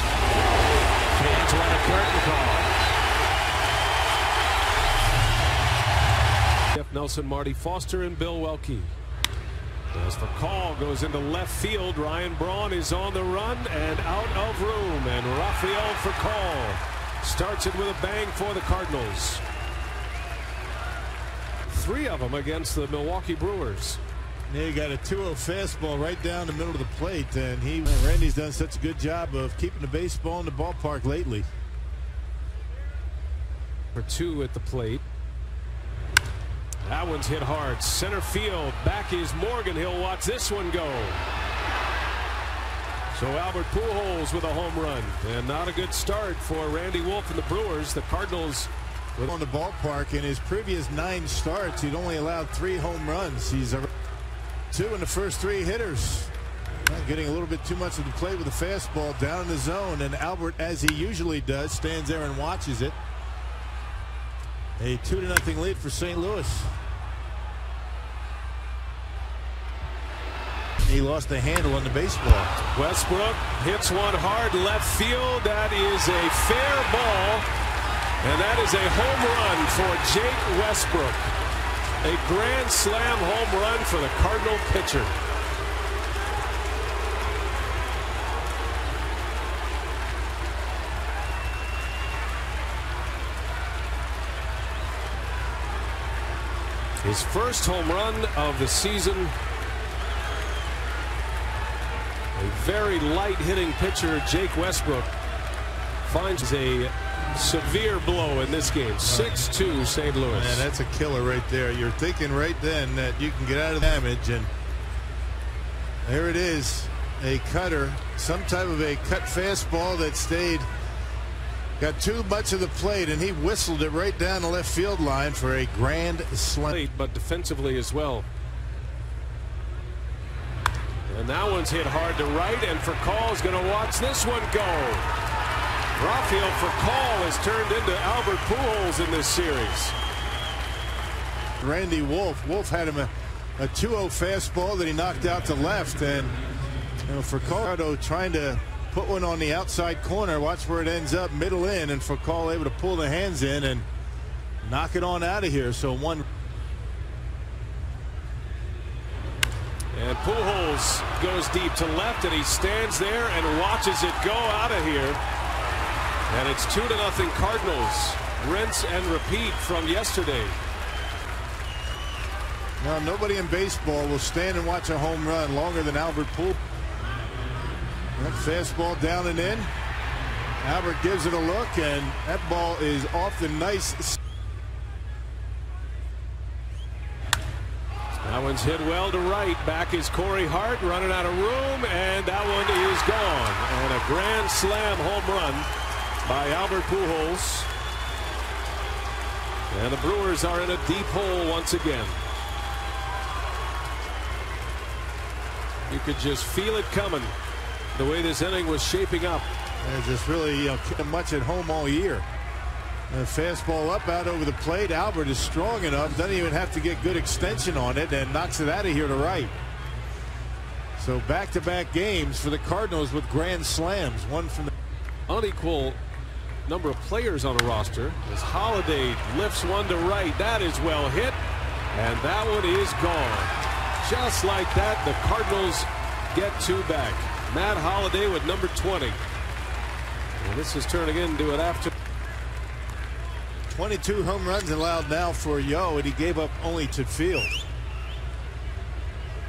Speaker 11: Fans want a curtain call.
Speaker 2: Jeff Nelson, Marty Foster, and Bill Welke. As the call goes into left field, Ryan Braun is on the run and out of room, and Rafael for call starts it with a bang for the Cardinals. 3 of them against the Milwaukee Brewers.
Speaker 15: Yeah, you got a 2-0 fastball right down the middle of the plate, and Randy's done such a good job of keeping the baseball in the ballpark lately.
Speaker 2: For 2 at the plate. That one's hit hard. Center field. Back is Morgan. He'll watch this one go. So Albert Pujols with a home run. And not a good start for Randy Wolf and the Brewers. The Cardinals
Speaker 15: on the ballpark. In his previous 9 starts, he'd only allowed 3 home runs. He's 2 in the first 3 hitters. Getting a little bit too much of the play with the fastball down in the zone. And Albert, as he usually does, stands there and watches it. A 2-0 lead for St. Louis. He lost the handle on the baseball.
Speaker 2: Westbrook hits one hard left field. That is a fair ball. And that is a home run for Jake Westbrook. A grand slam home run for the Cardinal pitcher. His first home run of the season. A very light hitting pitcher, Jake Westbrook, finds a severe blow in this game. 6-2 St. Louis.
Speaker 15: Man, that's a killer right there. You're thinking right then that you can get out of damage, and there it is. A cutter, some type of a cut fastball that stayed, got too much of the plate, and he whistled it right down the left field line for a grand slam.
Speaker 2: But defensively as well. And that one's hit hard to right, and Furcal is going to watch this one go. Rafael Furcal has turned into Albert Pujols in this series.
Speaker 15: Randy Wolf. Wolf had him a 2-0 fastball that he knocked out to left, and Furcal trying to put one on the outside corner. Watch where it ends up, middle in, and Furcal able to pull the hands in and knock it on out of here. So one.
Speaker 2: And Pujols goes deep to left, and he stands there and watches it go out of here. And it's 2-0 Cardinals. Rinse and repeat from yesterday.
Speaker 15: Now, nobody in baseball will stand and watch a home run longer than Albert Pujols. That fastball down and in. Albert gives it a look, and that ball is off the nice.
Speaker 2: That one's hit well to right. Back is Corey Hart running out of room, and that one is gone. And a grand slam home run by Albert Pujols. And the Brewers are in a deep hole once again. You could just feel it coming, the way this inning was shaping up.
Speaker 15: And just really much at home all year. A fastball up out over the plate. Albert is strong enough, doesn't even have to get good extension on it, and knocks it out of here to right. So back-to-back games for the Cardinals with grand slams. One from the
Speaker 2: unequal number of players on the roster as Holiday lifts one to right. That is well hit, and that one is gone. Just like that, the Cardinals get 2 back. Matt Holiday with number 20. And this is turning into an after.
Speaker 15: 22 home runs allowed now for Yo, and he gave up only to field.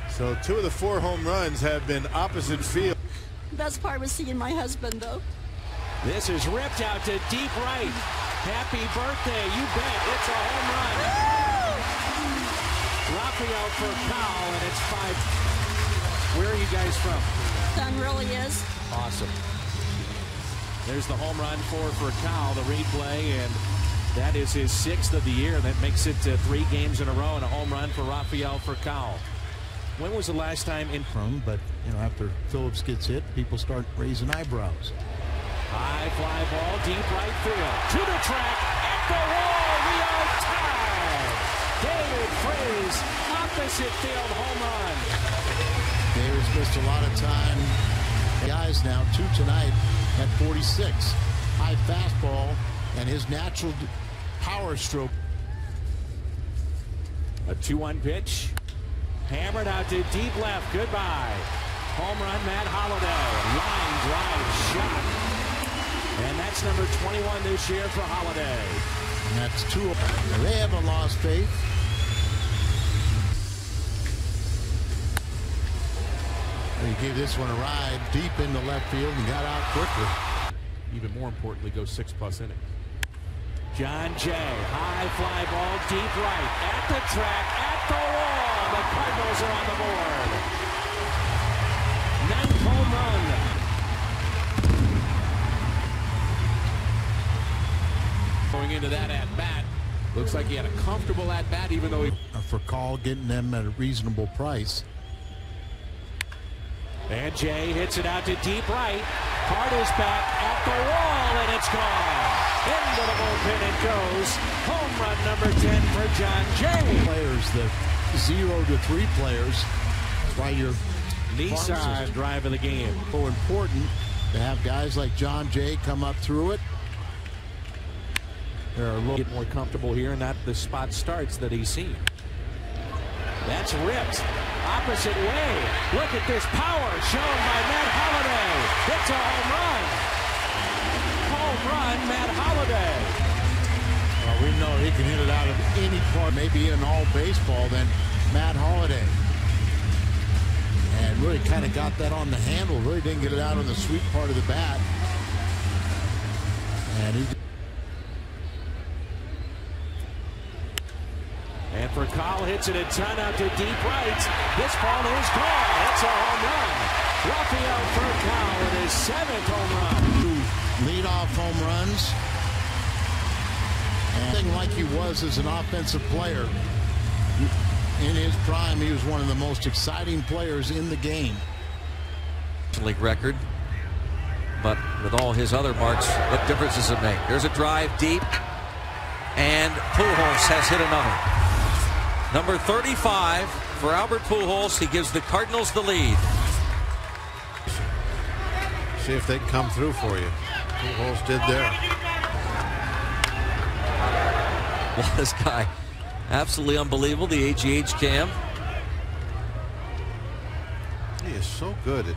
Speaker 15: So 2 of the 4 home runs have been opposite field.
Speaker 14: Best part was seeing my husband, though.
Speaker 13: This is ripped out to deep right. Happy birthday, you bet. It's a home run. Rafael Furcal, and it's 5. Where are you guys from?
Speaker 14: Son really is.
Speaker 13: Awesome. There's the home run for Furcal, the replay, and that is his 6th of the year. That makes it 3 games in a row and a home run for Rafael Furcal. When was the last time in
Speaker 5: from? But after Phillips gets hit, people start raising eyebrows.
Speaker 13: High fly ball, deep right field. To the track, at the wall, we are tied. David Freese, opposite field home run.
Speaker 5: David's missed a lot of time. Guys now, 2 tonight at 46. High fastball and his natural power stroke.
Speaker 13: A 2-1 pitch. Hammered out to deep left. Goodbye. Home run, Matt Holiday. Line drive shot. And that's number 21 this year for Holiday.
Speaker 5: And that's 2. They haven't lost faith. He gave this one a ride deep into left field and got out quickly.
Speaker 2: Even more importantly, goes 6+ innings.
Speaker 13: John Jay, high fly ball, deep right, at the track, at the wall. The Cardinals are on the board. 9th home run. Going into that at-bat. Looks like he had a comfortable at-bat, even though he...
Speaker 5: For call, getting them at a reasonable price.
Speaker 13: And Jay hits it out to deep right. Hart is back at the wall, and it's gone. Into the bullpen it goes. Home run number 10 for John Jay.
Speaker 5: Players, the 0 to 3 players. That's why your
Speaker 13: Nissan drive of the game.
Speaker 5: So important to have guys like John Jay come up through it.
Speaker 13: They're a little bit more comfortable here, and not the spot starts that he's seen. That's ripped. Opposite way. Look at this power shown by Matt Holiday. It's a home run. Home run, Matt Holiday.
Speaker 5: Well, we know he can hit it out of any part, maybe in all baseball, than Matt Holiday. And really kind of got that on the handle. Really didn't get it out on the sweet part of the bat. And he...
Speaker 13: And Furcal hits it a ton out to deep right. This ball is gone. It's a home run. Rafael Furcal with his 7th home run.
Speaker 5: Leadoff home runs. And like he was as an offensive player. In his prime, he was one of the most exciting players in the game.
Speaker 9: League record. But with all his other marks, what difference does it make? There's a drive deep, and Pujols has hit another. Number 35 for Albert Pujols. He gives the Cardinals the lead.
Speaker 21: See if they can come through for you. Pujols did there.
Speaker 9: Well, this guy, absolutely unbelievable. The AGH cam.
Speaker 21: He is so good at.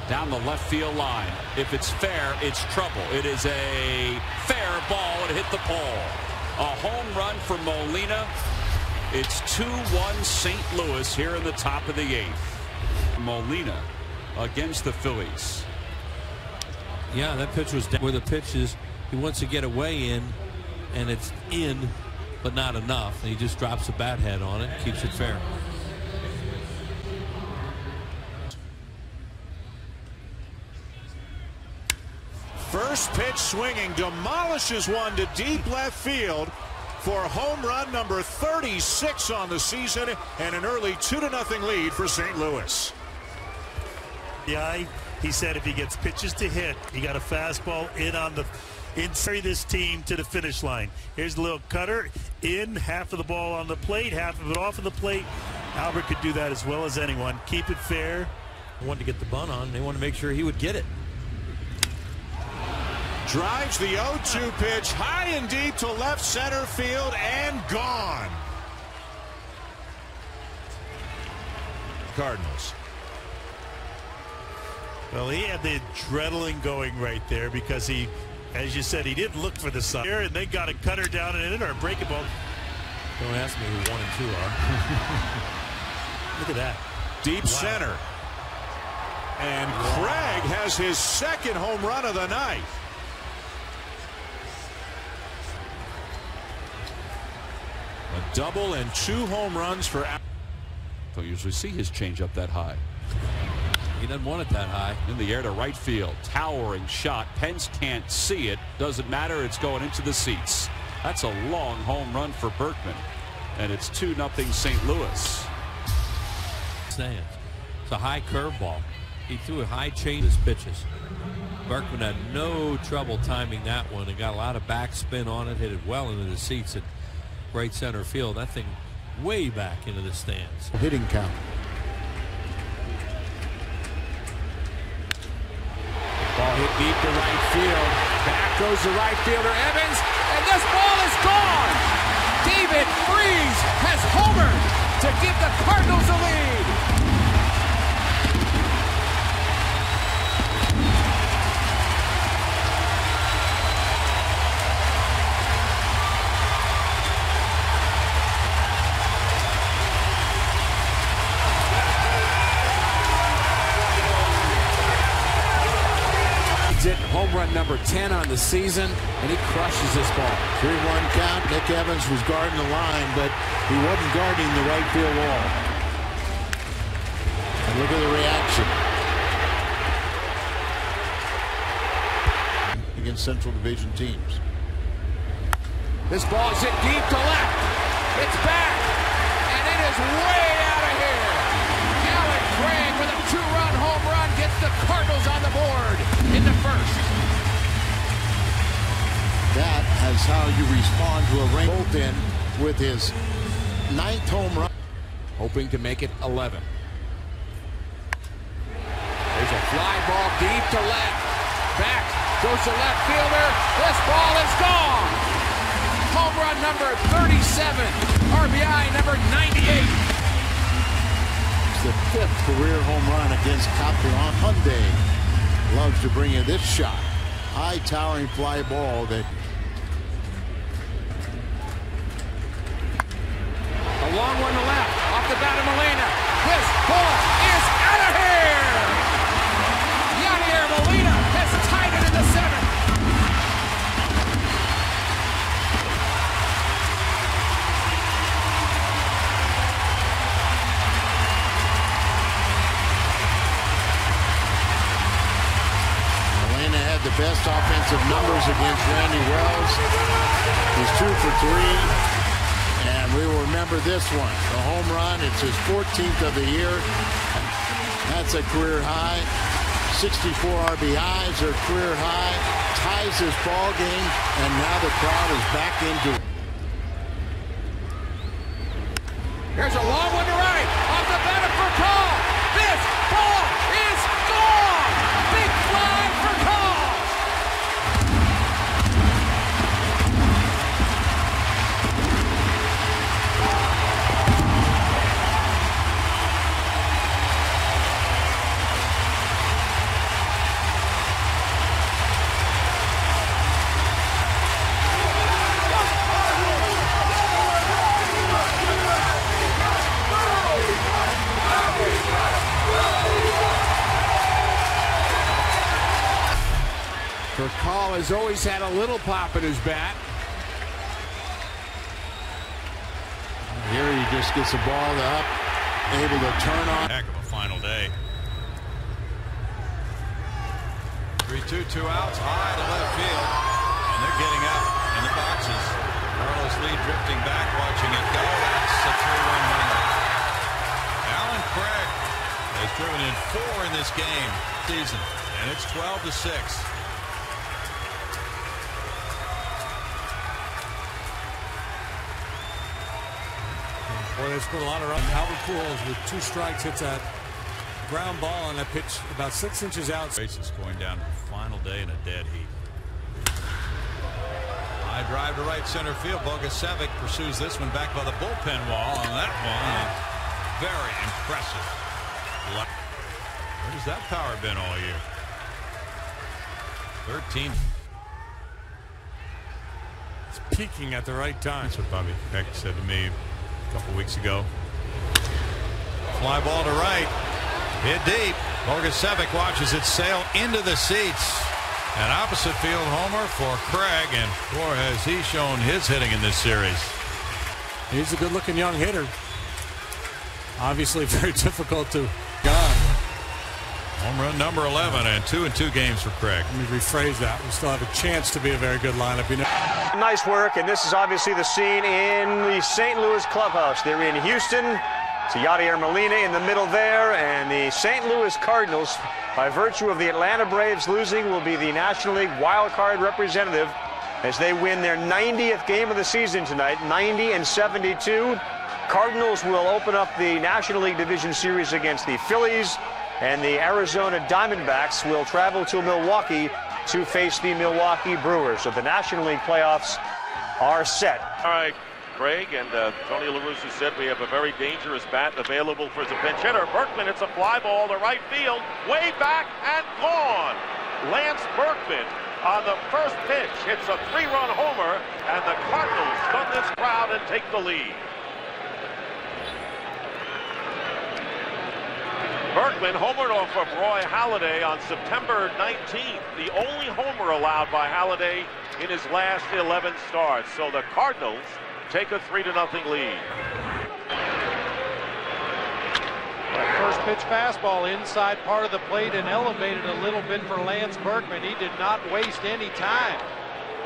Speaker 10: Down the left field line. If it's fair, it's trouble. It is a fair ball. It hit the pole. A home run for Molina. It's 2-1 St. Louis here in the top of the 8th. Molina against the Phillies.
Speaker 13: Yeah, that pitch was down where the pitch is. He wants to get away in, and it's in, but not enough. And he just drops a bat head on it, keeps it fair.
Speaker 22: First pitch swinging, demolishes one to deep left field for home run number 36 on the season, and an early 2-0 lead for St. Louis.
Speaker 12: Yeah, he said if he gets pitches to hit, he got a fastball in on the inside this team to the finish line. Here's a little cutter in, half of the ball on the plate, half of it off of the plate. Albert could do that as well as anyone. Keep it fair.
Speaker 13: They wanted to get the bunt on. They wanted to make sure he would get it.
Speaker 22: Drives the 0-2 pitch high and deep to left center field and gone. Cardinals.
Speaker 12: Well, he had the adrenaline going right there because he, as you said, he didn't look for the sun. And they got a cutter down and in or a breaking ball.
Speaker 13: Don't ask me who 1 and 2 are.
Speaker 12: Look at that.
Speaker 22: Deep center. And Craig has his second home run of the night. A double and 2 home runs for Albert.
Speaker 10: Don't usually see his changeup that high.
Speaker 13: He doesn't want it that high.
Speaker 10: In the air to right field. Towering shot. Pence can't see it. Doesn't matter. It's going into the seats. That's a long home run for Berkman. And it's 2-0 St. Louis.
Speaker 13: It's a high curveball. He threw a high change his pitches. Berkman had no trouble timing that one and got a lot of backspin on it. Hit it well into the seats at right center field. That thing way back into the stands.
Speaker 5: Hitting count.
Speaker 7: Ball hit deep to right field. Back goes the right fielder Evans, and this ball is gone. David Freese has homered to give the Cardinals a lead. Home run number 10 on the season, and he crushes this ball.
Speaker 5: 3-1 count. Nick Evans was guarding the line, but he wasn't guarding the right field wall. And look at the reaction against Central Division teams.
Speaker 7: This ball is hit deep to left. It's back, and it is way out of here. Alec Craig with a 2-run home run gets the Cardinals on the board in the first.
Speaker 5: That is how you respond to a rain bullpen with his 9th home run.
Speaker 7: Hoping to make it 11. There's a fly ball deep to left. Back goes the left fielder. This ball is gone. Home run number 37. RBI number 98.
Speaker 5: It's the 5th career home run against Capitan Hyundai. Loves to bring in this shot. High towering fly ball that.
Speaker 7: A long one to left. Off the bat of Molina. This ball is out of here. Yadier Molina has tied it in the 7th.
Speaker 5: Molina had the best offensive numbers against Randy Wells. He's 2 for 3. And we will remember this one. The home run, it's his 14th of the year. That's a career high. 64 RBIs are career high. Ties his ball game, and now the crowd is back into it.
Speaker 7: Here's a long one to right. Off the bat for Call. This ball is gone. Big fly for Call. Call has always had a little pop in his bat.
Speaker 5: Here he just gets the ball up, able to turn on.
Speaker 11: Heck of a final day. 3-2, 2 outs, high to left field, and they're getting up in the boxes. Carlos Lee drifting back, watching it go. That's a 3-run homer. Alan Craig has driven in 4 in this game season, and it's 12-6.
Speaker 4: Boy, they scored a lot of runs. Albert Pujols with 2 strikes hits that ground ball on that pitch about 6 inches out.
Speaker 11: Bases going down to the final day in a dead heat. High drive to right center field. Bogusevic pursues this one back by the bullpen wall, and that one very impressive. Where's that power been all year? 13.
Speaker 4: It's peaking at the right time.
Speaker 11: That's what Bobby Peck said to me a couple weeks ago. Fly ball to right. Hit deep. Bogusevic watches it sail into the seats. An opposite field homer for Craig, and boy, has he shown his hitting in this series.
Speaker 4: He's a good-looking young hitter. Obviously very difficult to gun.
Speaker 11: Home run number 11 and 2 in 2 games for Craig.
Speaker 4: Let me rephrase that. We still have a chance to be a very good lineup. You know.
Speaker 16: Nice work, and this is obviously the scene in the St. Louis clubhouse. They're in Houston. It's Yadier Molina in the middle there, and the St. Louis Cardinals, by virtue of the Atlanta Braves losing, will be the National League wild card representative as they win their 90th game of the season tonight, 90-72. Cardinals will open up the National League Division Series against the Phillies, and the Arizona Diamondbacks will travel to Milwaukee to face the Milwaukee Brewers. So the National League playoffs are set.
Speaker 19: All right, Craig and Tony La Russa said we have a very dangerous bat available for the pinch hitter. Berkman, it's a fly ball to right field, way back and gone. Lance Berkman on the first pitch hits a 3-run homer, and the Cardinals stun this crowd and take the lead. Berkman homered off of Roy Halladay on September 19th, the only homer allowed by Halladay in his last 11 starts. So the Cardinals take a 3-0 lead.
Speaker 23: First pitch fastball inside part of the plate and elevated a little bit for Lance Berkman. He did not waste any time.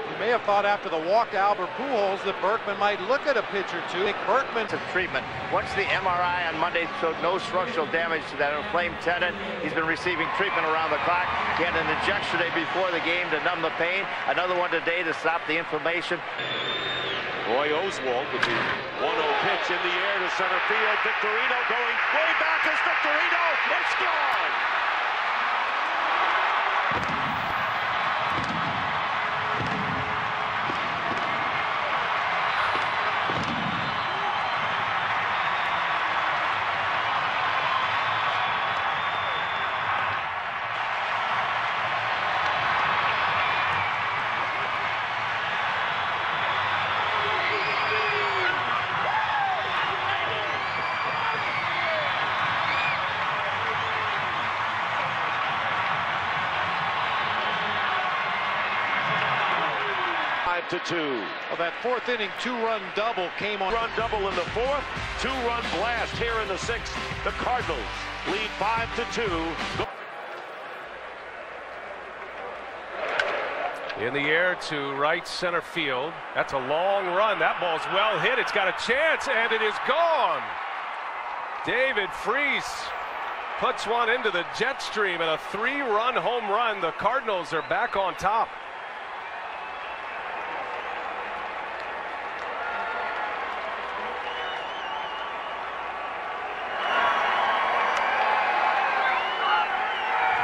Speaker 23: You may have thought after the walk to Albert Pujols that Berkman might look at a pitch or two. Berkman
Speaker 24: to treatment. Once the MRI on Monday showed no structural damage to that inflamed tendon, he's been receiving treatment around the clock. He had an injection day before the game to numb the pain. Another one today to stop the inflammation.
Speaker 19: Roy Oswalt with the 1-0 pitch in the air to center field. Victorino going way back as Victorino. It's gone. To 2.
Speaker 23: Well, that 4th inning 2-run double came on.
Speaker 19: Run double in the 4th, 2-run blast here in the 6th. The Cardinals lead 5-2.
Speaker 2: In the air to right center field. That's a long run. That ball's well hit. It's got a chance, and it is gone. David Freese puts one into the jet stream and a 3-run home run. The Cardinals are back on top.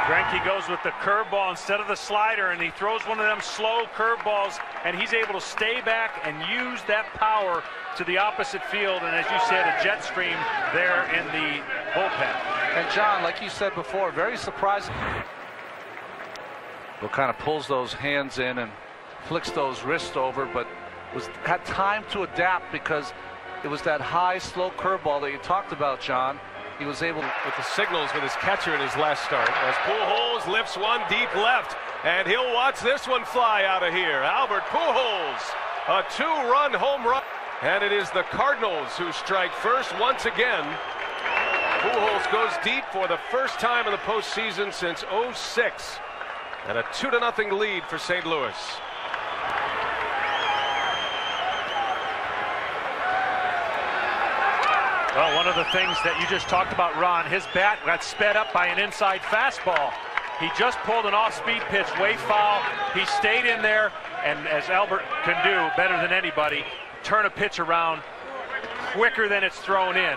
Speaker 3: Greinke goes with the curveball instead of the slider, and he throws one of them slow curveballs, and he's able to stay back and use that power to the opposite field. And as you said, a jet stream there in the bullpen.
Speaker 8: And John, like you said before, very surprising. Well, kind of pulls those hands in and flicks those wrists over, but had time to adapt because it was that high, slow curveball that you talked about, John. He was able
Speaker 2: with the signals with his catcher in his last start. As Pujols lifts one deep left, and he'll watch this one fly out of here. Albert Pujols, a 2-run home run. And it is the Cardinals who strike first once again. Pujols goes deep for the first time in the postseason since '06. And a 2-0 lead for St. Louis.
Speaker 3: Well, one of the things that you just talked about, Ron, his bat got sped up by an inside fastball. He just pulled an off-speed pitch, way foul. He stayed in there, and as Albert can do better than anybody, turn a pitch around quicker than it's thrown in.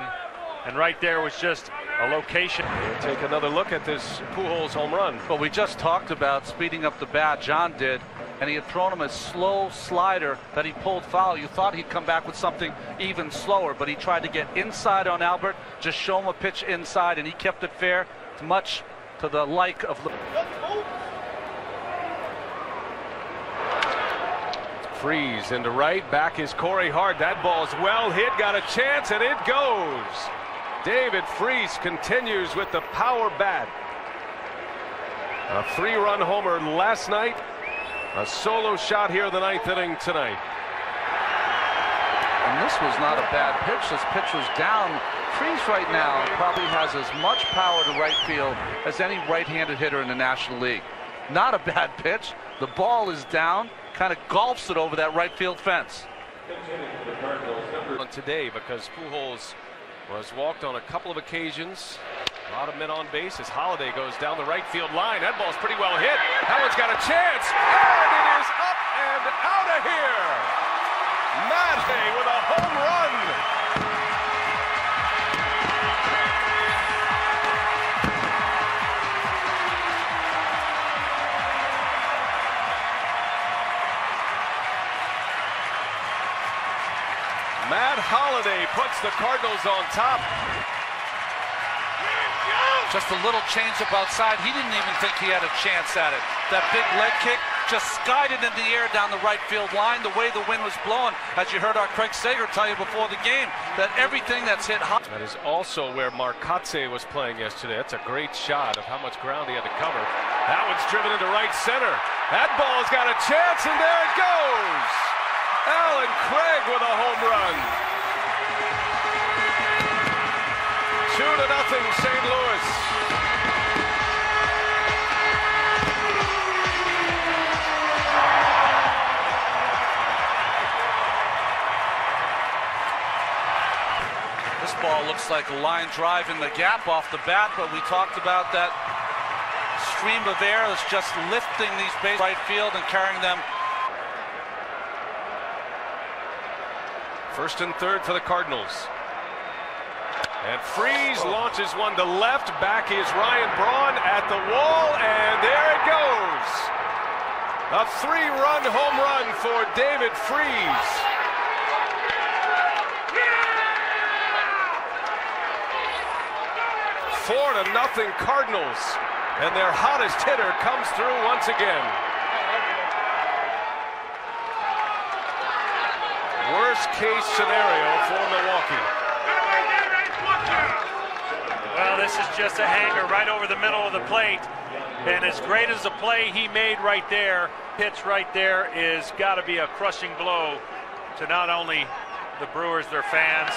Speaker 3: And right there was just a location.
Speaker 2: We'll take another look at this Pujols home run.
Speaker 8: Well, we just talked about speeding up the bat. John did. And he had thrown him a slow slider that he pulled foul. You thought he'd come back with something even slower, but he tried to get inside on Albert, just show him a pitch inside, and he kept it fair, much to the like of.
Speaker 2: Freeze into right, back is Corey Hart. That ball's well hit, got a chance, and it goes. David Freese continues with the power bat. A 3-run homer last night. A solo shot here in the 9th inning tonight.
Speaker 8: And this was not a bad pitch. This pitch was down. Freese right now probably has as much power to right field as any right-handed hitter in the National League. Not a bad pitch. The ball is down, kind of golfs it over that right field fence.
Speaker 2: Today, because Pujols was walked on a couple of occasions. A lot of men on base as Holiday goes down the right field line. That ball's pretty well hit. That one's got a chance, and it is up and out of here. Matte with a home run. Matt Holiday puts the Cardinals on top.
Speaker 8: Just a little change up outside. He didn't even think he had a chance at it. That big leg kick just skied it in the air down the right field line. The way the wind was blowing, as you heard our Craig Sager tell you before the game, that everything that's hit hot.
Speaker 2: That is also where Marcotte was playing yesterday. That's a great shot of how much ground he had to cover. That one's driven into right center. That ball's got a chance, and there it goes. Alan Craig with a home run. 2-0 St. Louis.
Speaker 8: This ball looks like a line drive in the gap off the bat, but we talked about that stream of air that's just lifting these bases right field and carrying them.
Speaker 2: First and third for the Cardinals. And Freese launches one to left. Back is Ryan Braun at the wall, and there it goes. A 3-run home run for David Freese. Yeah! 4-0 Cardinals, and their hottest hitter comes through once again. Worst case scenario for Milwaukee.
Speaker 3: Well, this is just a hanger right over the middle of the plate. And as great as the play he made right there, pitch right there, is got to be a crushing blow to not only the Brewers, their fans.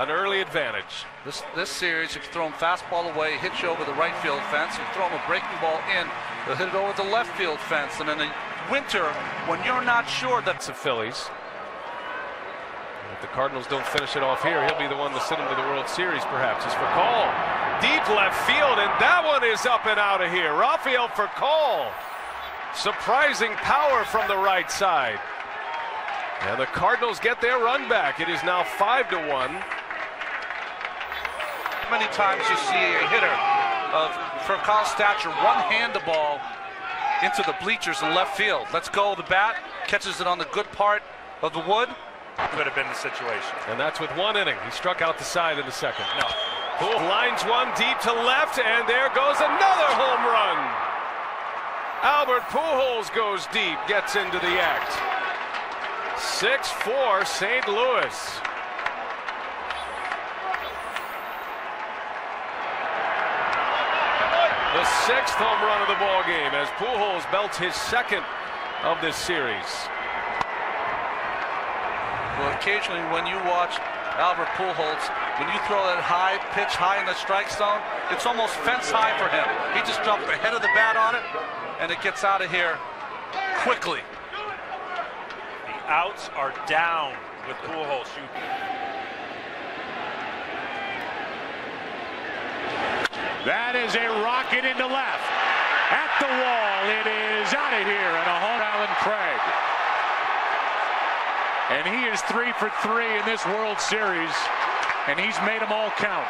Speaker 2: an early advantage.
Speaker 8: This series, if you throw him fastball away, hit you over the right field fence. If you throw him a breaking ball in, they'll hit it over the left field fence. And in the winter, when you're not sure that's
Speaker 2: the Phillies. If the Cardinals don't finish it off here, he'll be the one to send him to the World Series, perhaps. It's for Cole. Deep left field, and that one is up and out of here. Rafael for Cole. Surprising power from the right side. And the Cardinals get their run back. It is now 5-1.
Speaker 8: Many times you see a hitter of Furcal's stature one-hand the ball into the bleachers in left field. Let's go the bat, catches it on the good part of the wood.
Speaker 3: Could have been the situation.
Speaker 2: And that's with 1 inning. He struck out the side in the second. No. Lines one deep to left, and there goes another home run. Albert Pujols goes deep, gets into the act. 6-4 St. Louis. The 6th home run of the ball game as Pujols belts his 2nd of this series.
Speaker 8: Well, occasionally when you watch Albert Pujols, when you throw that high pitch high in the strike zone, it's almost fence high for him. He just jumps ahead of the bat on it, and it gets out of here quickly.
Speaker 3: The outs are down with Pujols shooting.
Speaker 23: That is a rocket into left. At the wall, it is out of here, and a home Alan Craig. And he is 3 for 3 in this World Series, and he's made them all count.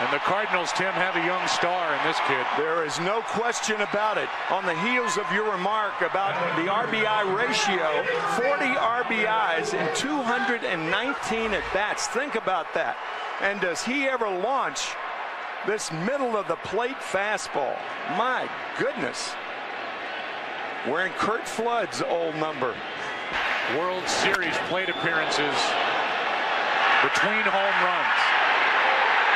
Speaker 23: And the Cardinals, Tim, have a young star in this kid.
Speaker 6: There is no question about it. On the heels of your remark about the RBI ratio, 40 RBIs in 219 at-bats. Think about that. And does he ever launch this middle of the plate fastball? My goodness. Wearing Curt Flood's old number.
Speaker 23: World Series plate appearances between home runs.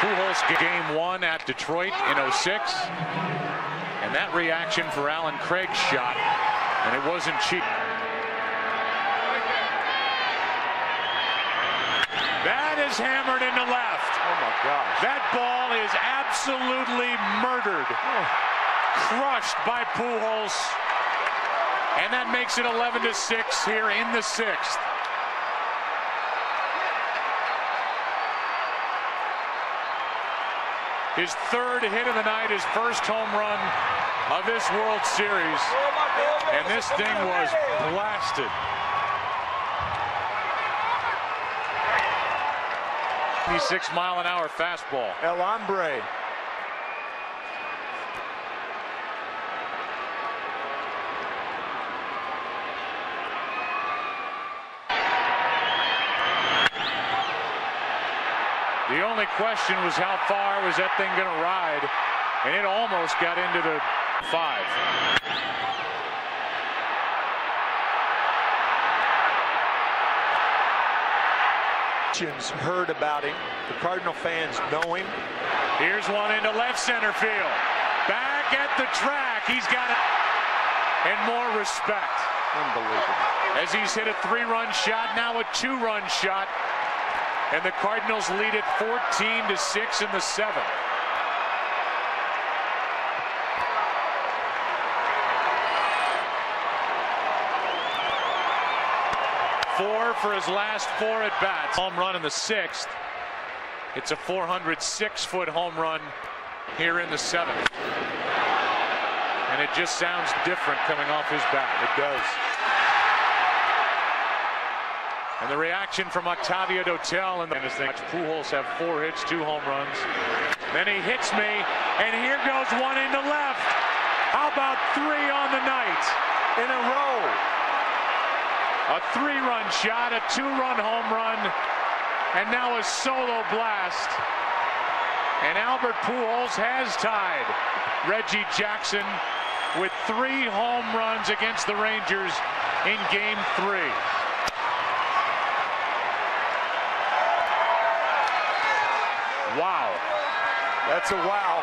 Speaker 23: Pujols game 1 at Detroit in 06. And that reaction for Alan Craig's shot, and it wasn't cheap. That is hammered into left.
Speaker 6: Oh my gosh.
Speaker 23: That ball is absolutely murdered. Crushed by Pujols. And that makes it 11-6 here in the 6th. His 3rd hit of the night, his 1st home run of this World Series. And this thing was blasted. He's 6-mile-an-hour fastball.
Speaker 6: El Hombre.
Speaker 23: The only question was how far was that thing going to ride, and it almost got into the 5.
Speaker 6: Heard about him. The Cardinal fans know him.
Speaker 23: Here's one into left center field. Back at the track. He's got it. And more respect.
Speaker 6: Unbelievable.
Speaker 23: As he's hit a 3-run shot, now a 2-run shot. And the Cardinals lead it 14-6 in the 7th. Four for his last 4 at bats. Home run in the 6th. It's a 406-foot home run here in the 7th. And it just sounds different coming off his bat.
Speaker 6: It does.
Speaker 23: And the reaction from Octavio Dotel and his thing. Pujols have 4 hits, 2 home runs. Then he hits me, and here goes one into left. How about 3 on the night?
Speaker 6: In a row.
Speaker 23: A 3-run shot, a 2-run home run, and now a solo blast. And Albert Pujols has tied Reggie Jackson with 3 home runs against the Rangers in Game 3. Wow.
Speaker 6: That's a wow.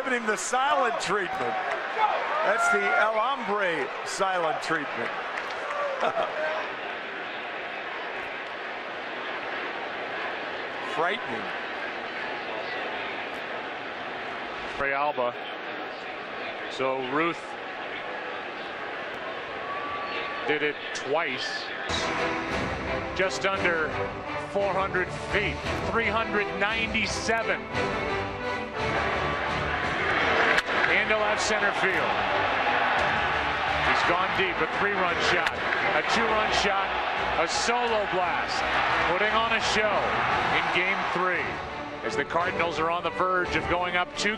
Speaker 6: giving him the silent treatment. That's the El Hombre silent treatment. Frightening.
Speaker 3: Alba. So Ruth did it twice. Just under 400 feet. 397. Into left center field. He's gone deep. A 3-run shot. A 2-run shot. A solo blast. Putting on a show in Game 3. As the Cardinals are on the verge of going up 2-1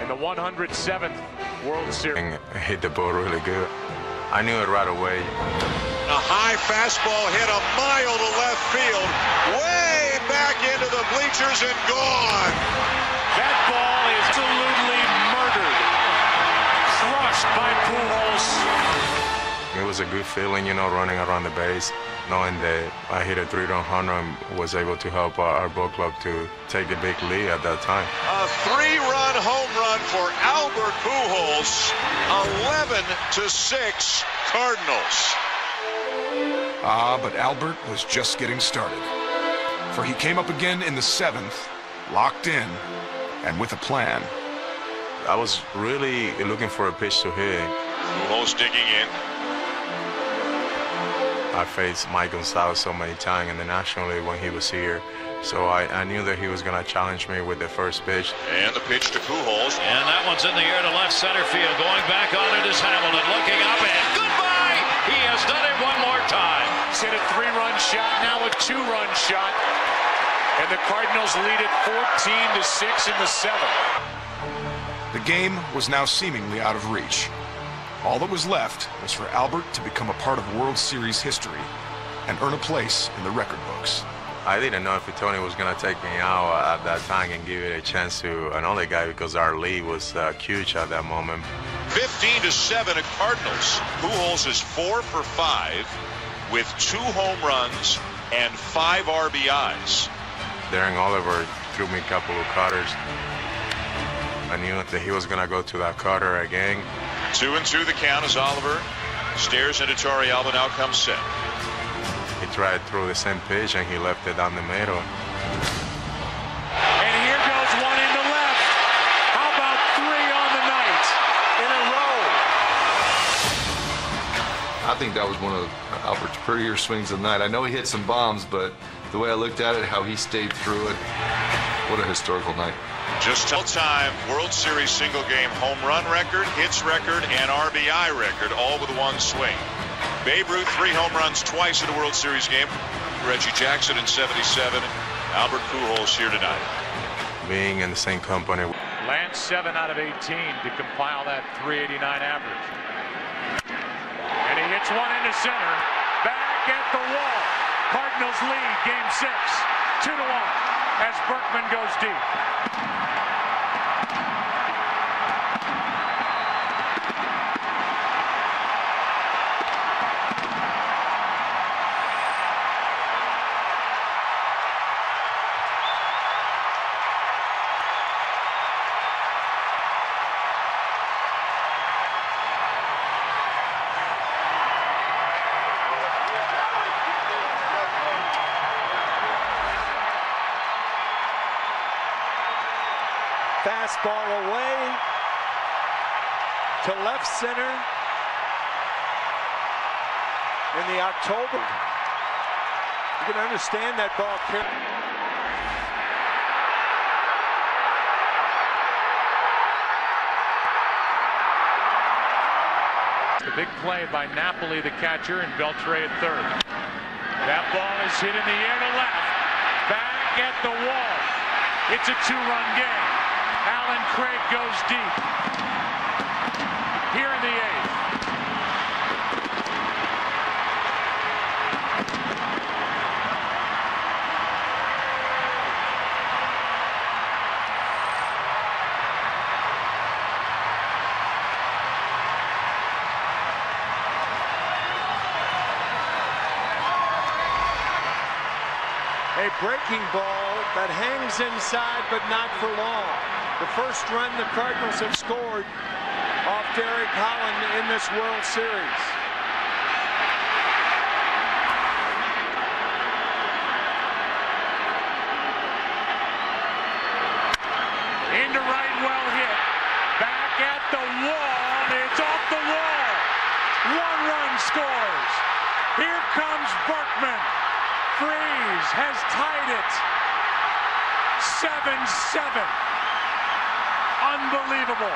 Speaker 3: in the 107th World Series.
Speaker 1: I hit the ball really good. I knew it right away.
Speaker 22: A high fastball hit a mile to left field, way back into the bleachers and gone.
Speaker 3: That ball is absolutely murdered. Crushed by Pujols.
Speaker 1: It was a good feeling, you know, running around the base, knowing that I hit a 3-run home run, was able to help our ball club to take the big lead at that time.
Speaker 22: A 3-run home run for Albert Pujols, 11-6 Cardinals.
Speaker 17: But Albert was just getting started. For he came up again in the 7th, locked in, and with a plan.
Speaker 1: I was really looking for a pitch to hit.
Speaker 22: Pujols digging in.
Speaker 1: I faced Mike Gonzalez so many times in the National League when he was here. So I knew that he was going to challenge me with the first pitch.
Speaker 22: And the pitch to Pujols.
Speaker 18: And that one's in the air to left center field. Going back on it is Hamilton. Looking up and goodbye! He has done it one more time.
Speaker 3: He's hit a 3-run shot, now a 2-run shot. And the Cardinals lead it 14-6 in the 7th.
Speaker 17: The game was now seemingly out of reach. All that was left was for Albert to become a part of World Series history and earn a place in the record books.
Speaker 1: I didn't know if Tony was going to take me out at that time and give it a chance to another guy because our lead was huge at that moment.
Speaker 22: 15-7 at Cardinals. Pujols is 4 for 5 with 2 home runs and 5 RBIs.
Speaker 1: Darren Oliver threw me a couple of cutters. I knew that he was going to go to that cutter again.
Speaker 22: 2-2 the count as Oliver stares into Torey Alba. Now comes Sid.
Speaker 1: He tried to throw the same pitch and he left it down the middle.
Speaker 3: And here goes one into left. How about 3 on the night in a row?
Speaker 20: I think that was one of Albert's prettier swings of the night. I know he hit some bombs, but the way I looked at it, how he stayed through it, what a historical night.
Speaker 22: Just all-time World Series single-game home run record, hits record, and RBI record, all with one swing. Babe Ruth, 3 home runs twice in a World Series game. Reggie Jackson in '77. Albert Pujols here tonight.
Speaker 1: Being in the same company.
Speaker 3: Lance 7 out of 18 to compile that 389 average. And he hits one into center. Back at the wall. Cardinals lead Game 6. 2-1 as Berkman goes deep.
Speaker 6: Fastball away to left center in the October. You can understand that ball carry.
Speaker 3: The big play by Napoli, the catcher, and Beltre at third. That ball is hit in the air to left. Back at the wall. It's a 2-run game. Alan Craig goes deep. Here in the 8th.
Speaker 6: A breaking ball that hangs inside, but not for long. The first run the Cardinals have scored off Derek Holland in this World Series.
Speaker 3: Into right, well hit. Back at the wall. It's off the wall. 1 run scores. Here comes Berkman. Freeze has tied it. 7-7. Unbelievable.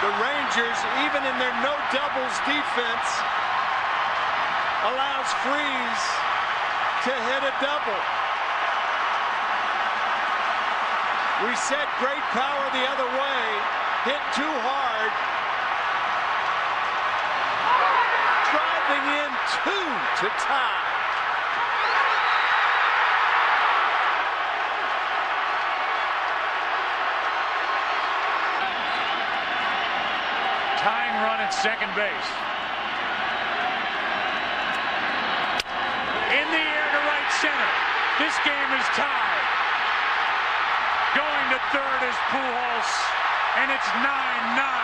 Speaker 6: The Rangers, even in their no doubles defense, allows Freeze to hit a double. We said great power the other way, hit too hard. Driving in 2 to tie.
Speaker 3: Tying run at second base. In the air to right center. This game is tied. Going to third is Pujols, and it's 9-9.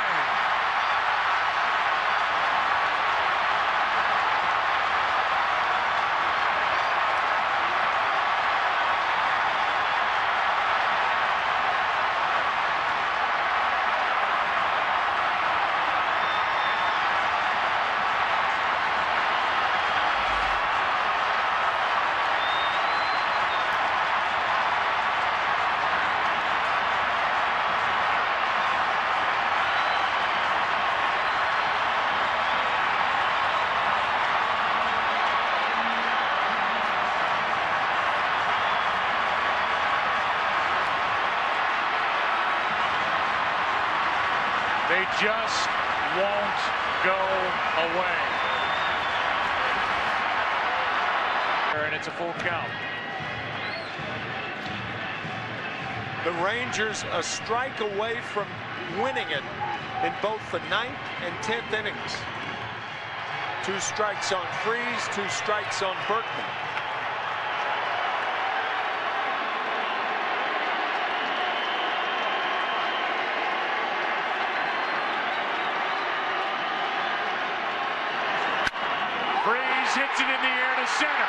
Speaker 3: They just won't go away. And it's a full count.
Speaker 6: The Rangers a strike away from winning it in both the 9th and 10th innings. 2 strikes on Freeze, 2 strikes on Berkman.
Speaker 3: Freeze hits it in the air to center.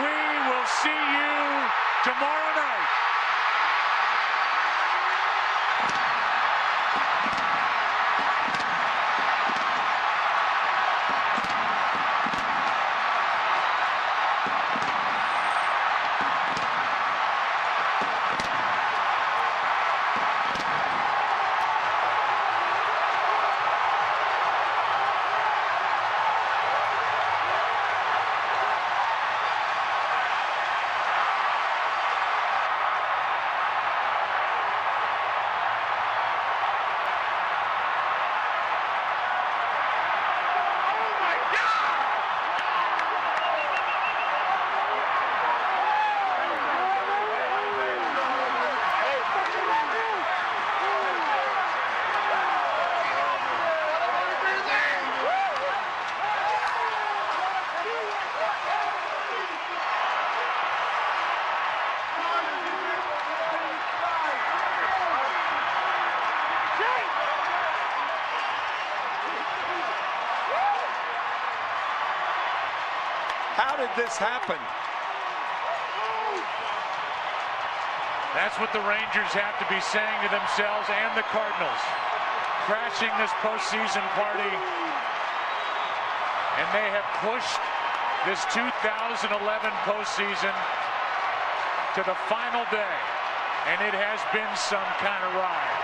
Speaker 3: We will see you tomorrow night.
Speaker 6: How did this happen?
Speaker 3: That's what the Rangers have to be saying to themselves and the Cardinals. Crashing this postseason party. And they have pushed this 2011 postseason to the final day. And it has been some kind of ride.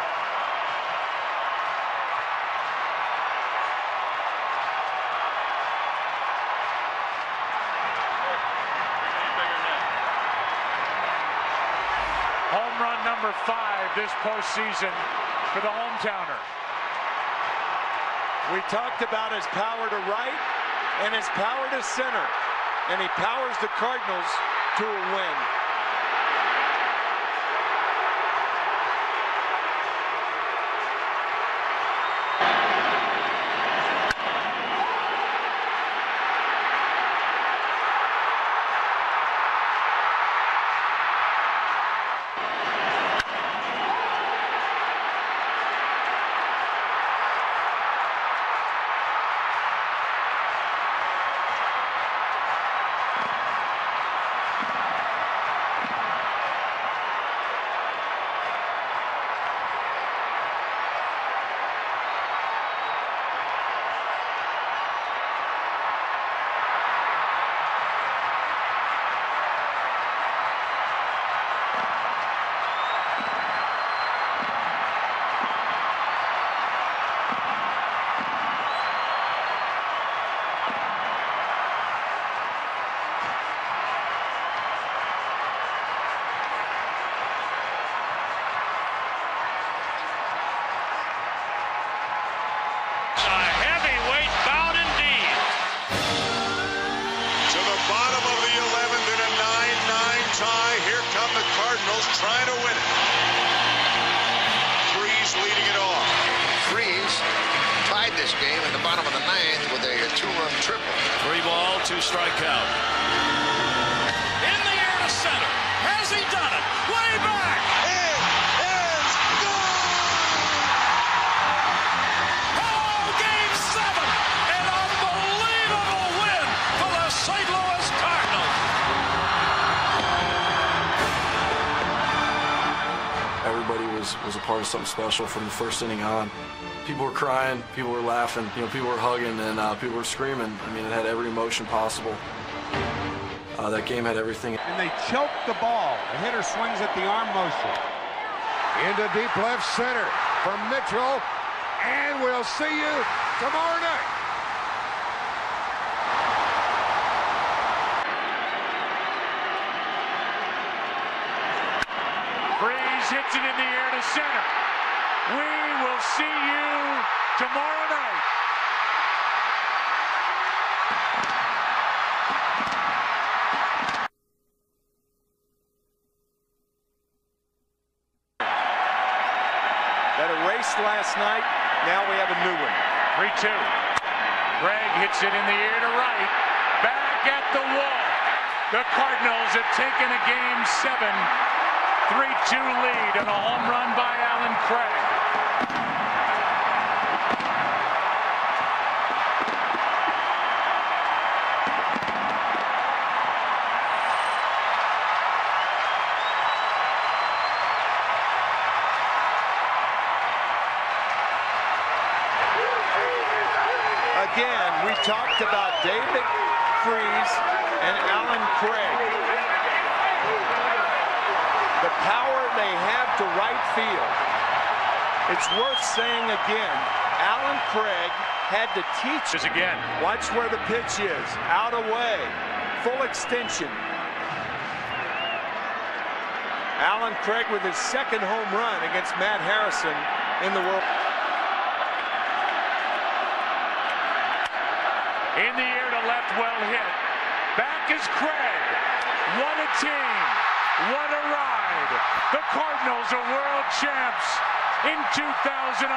Speaker 3: Home run number 5 this postseason for the hometowner.
Speaker 6: We talked about his power to right and his power to center. and he powers the Cardinals to a win.
Speaker 22: Cardinals trying to win it. Freeze leading it off.
Speaker 9: Freeze tied this game in the bottom of the ninth with a two-run triple.
Speaker 18: 3 ball, 2 strikeout. In the air to center. Has he done it? Way back. It is gone. Oh, game 7. An unbelievable win for the St. Louis Cardinals.
Speaker 14: Everybody was a part of something special from the first inning on. People were crying, people were laughing, people were hugging, and people were screaming. I mean, it had every emotion possible. That game had everything.
Speaker 15: And they choked the ball. The hitter swings at the arm motion. Into deep left center from Mitchell. And we'll see you tomorrow night.
Speaker 3: Freeze hits it in the air to center. We will see you tomorrow night.
Speaker 6: That erased last night. Now we have a new one.
Speaker 3: 3-2. Gregg hits it in the air to right. Back at the wall. The Cardinals have taken a game 7. 3-2 lead and a home run by Allen Craig.
Speaker 6: Again, we talked about David Freese and Allen Craig. The power they have to right field. It's worth saying again, Allen Craig had to teach us
Speaker 3: again.
Speaker 6: Watch where the pitch is. Out away. Full extension. Allen Craig with his second home run against Matt Harrison in the World.
Speaker 3: In the air to left, well hit. Back is Craig. What a team. What a ride. The Cardinals are world champs in 2011.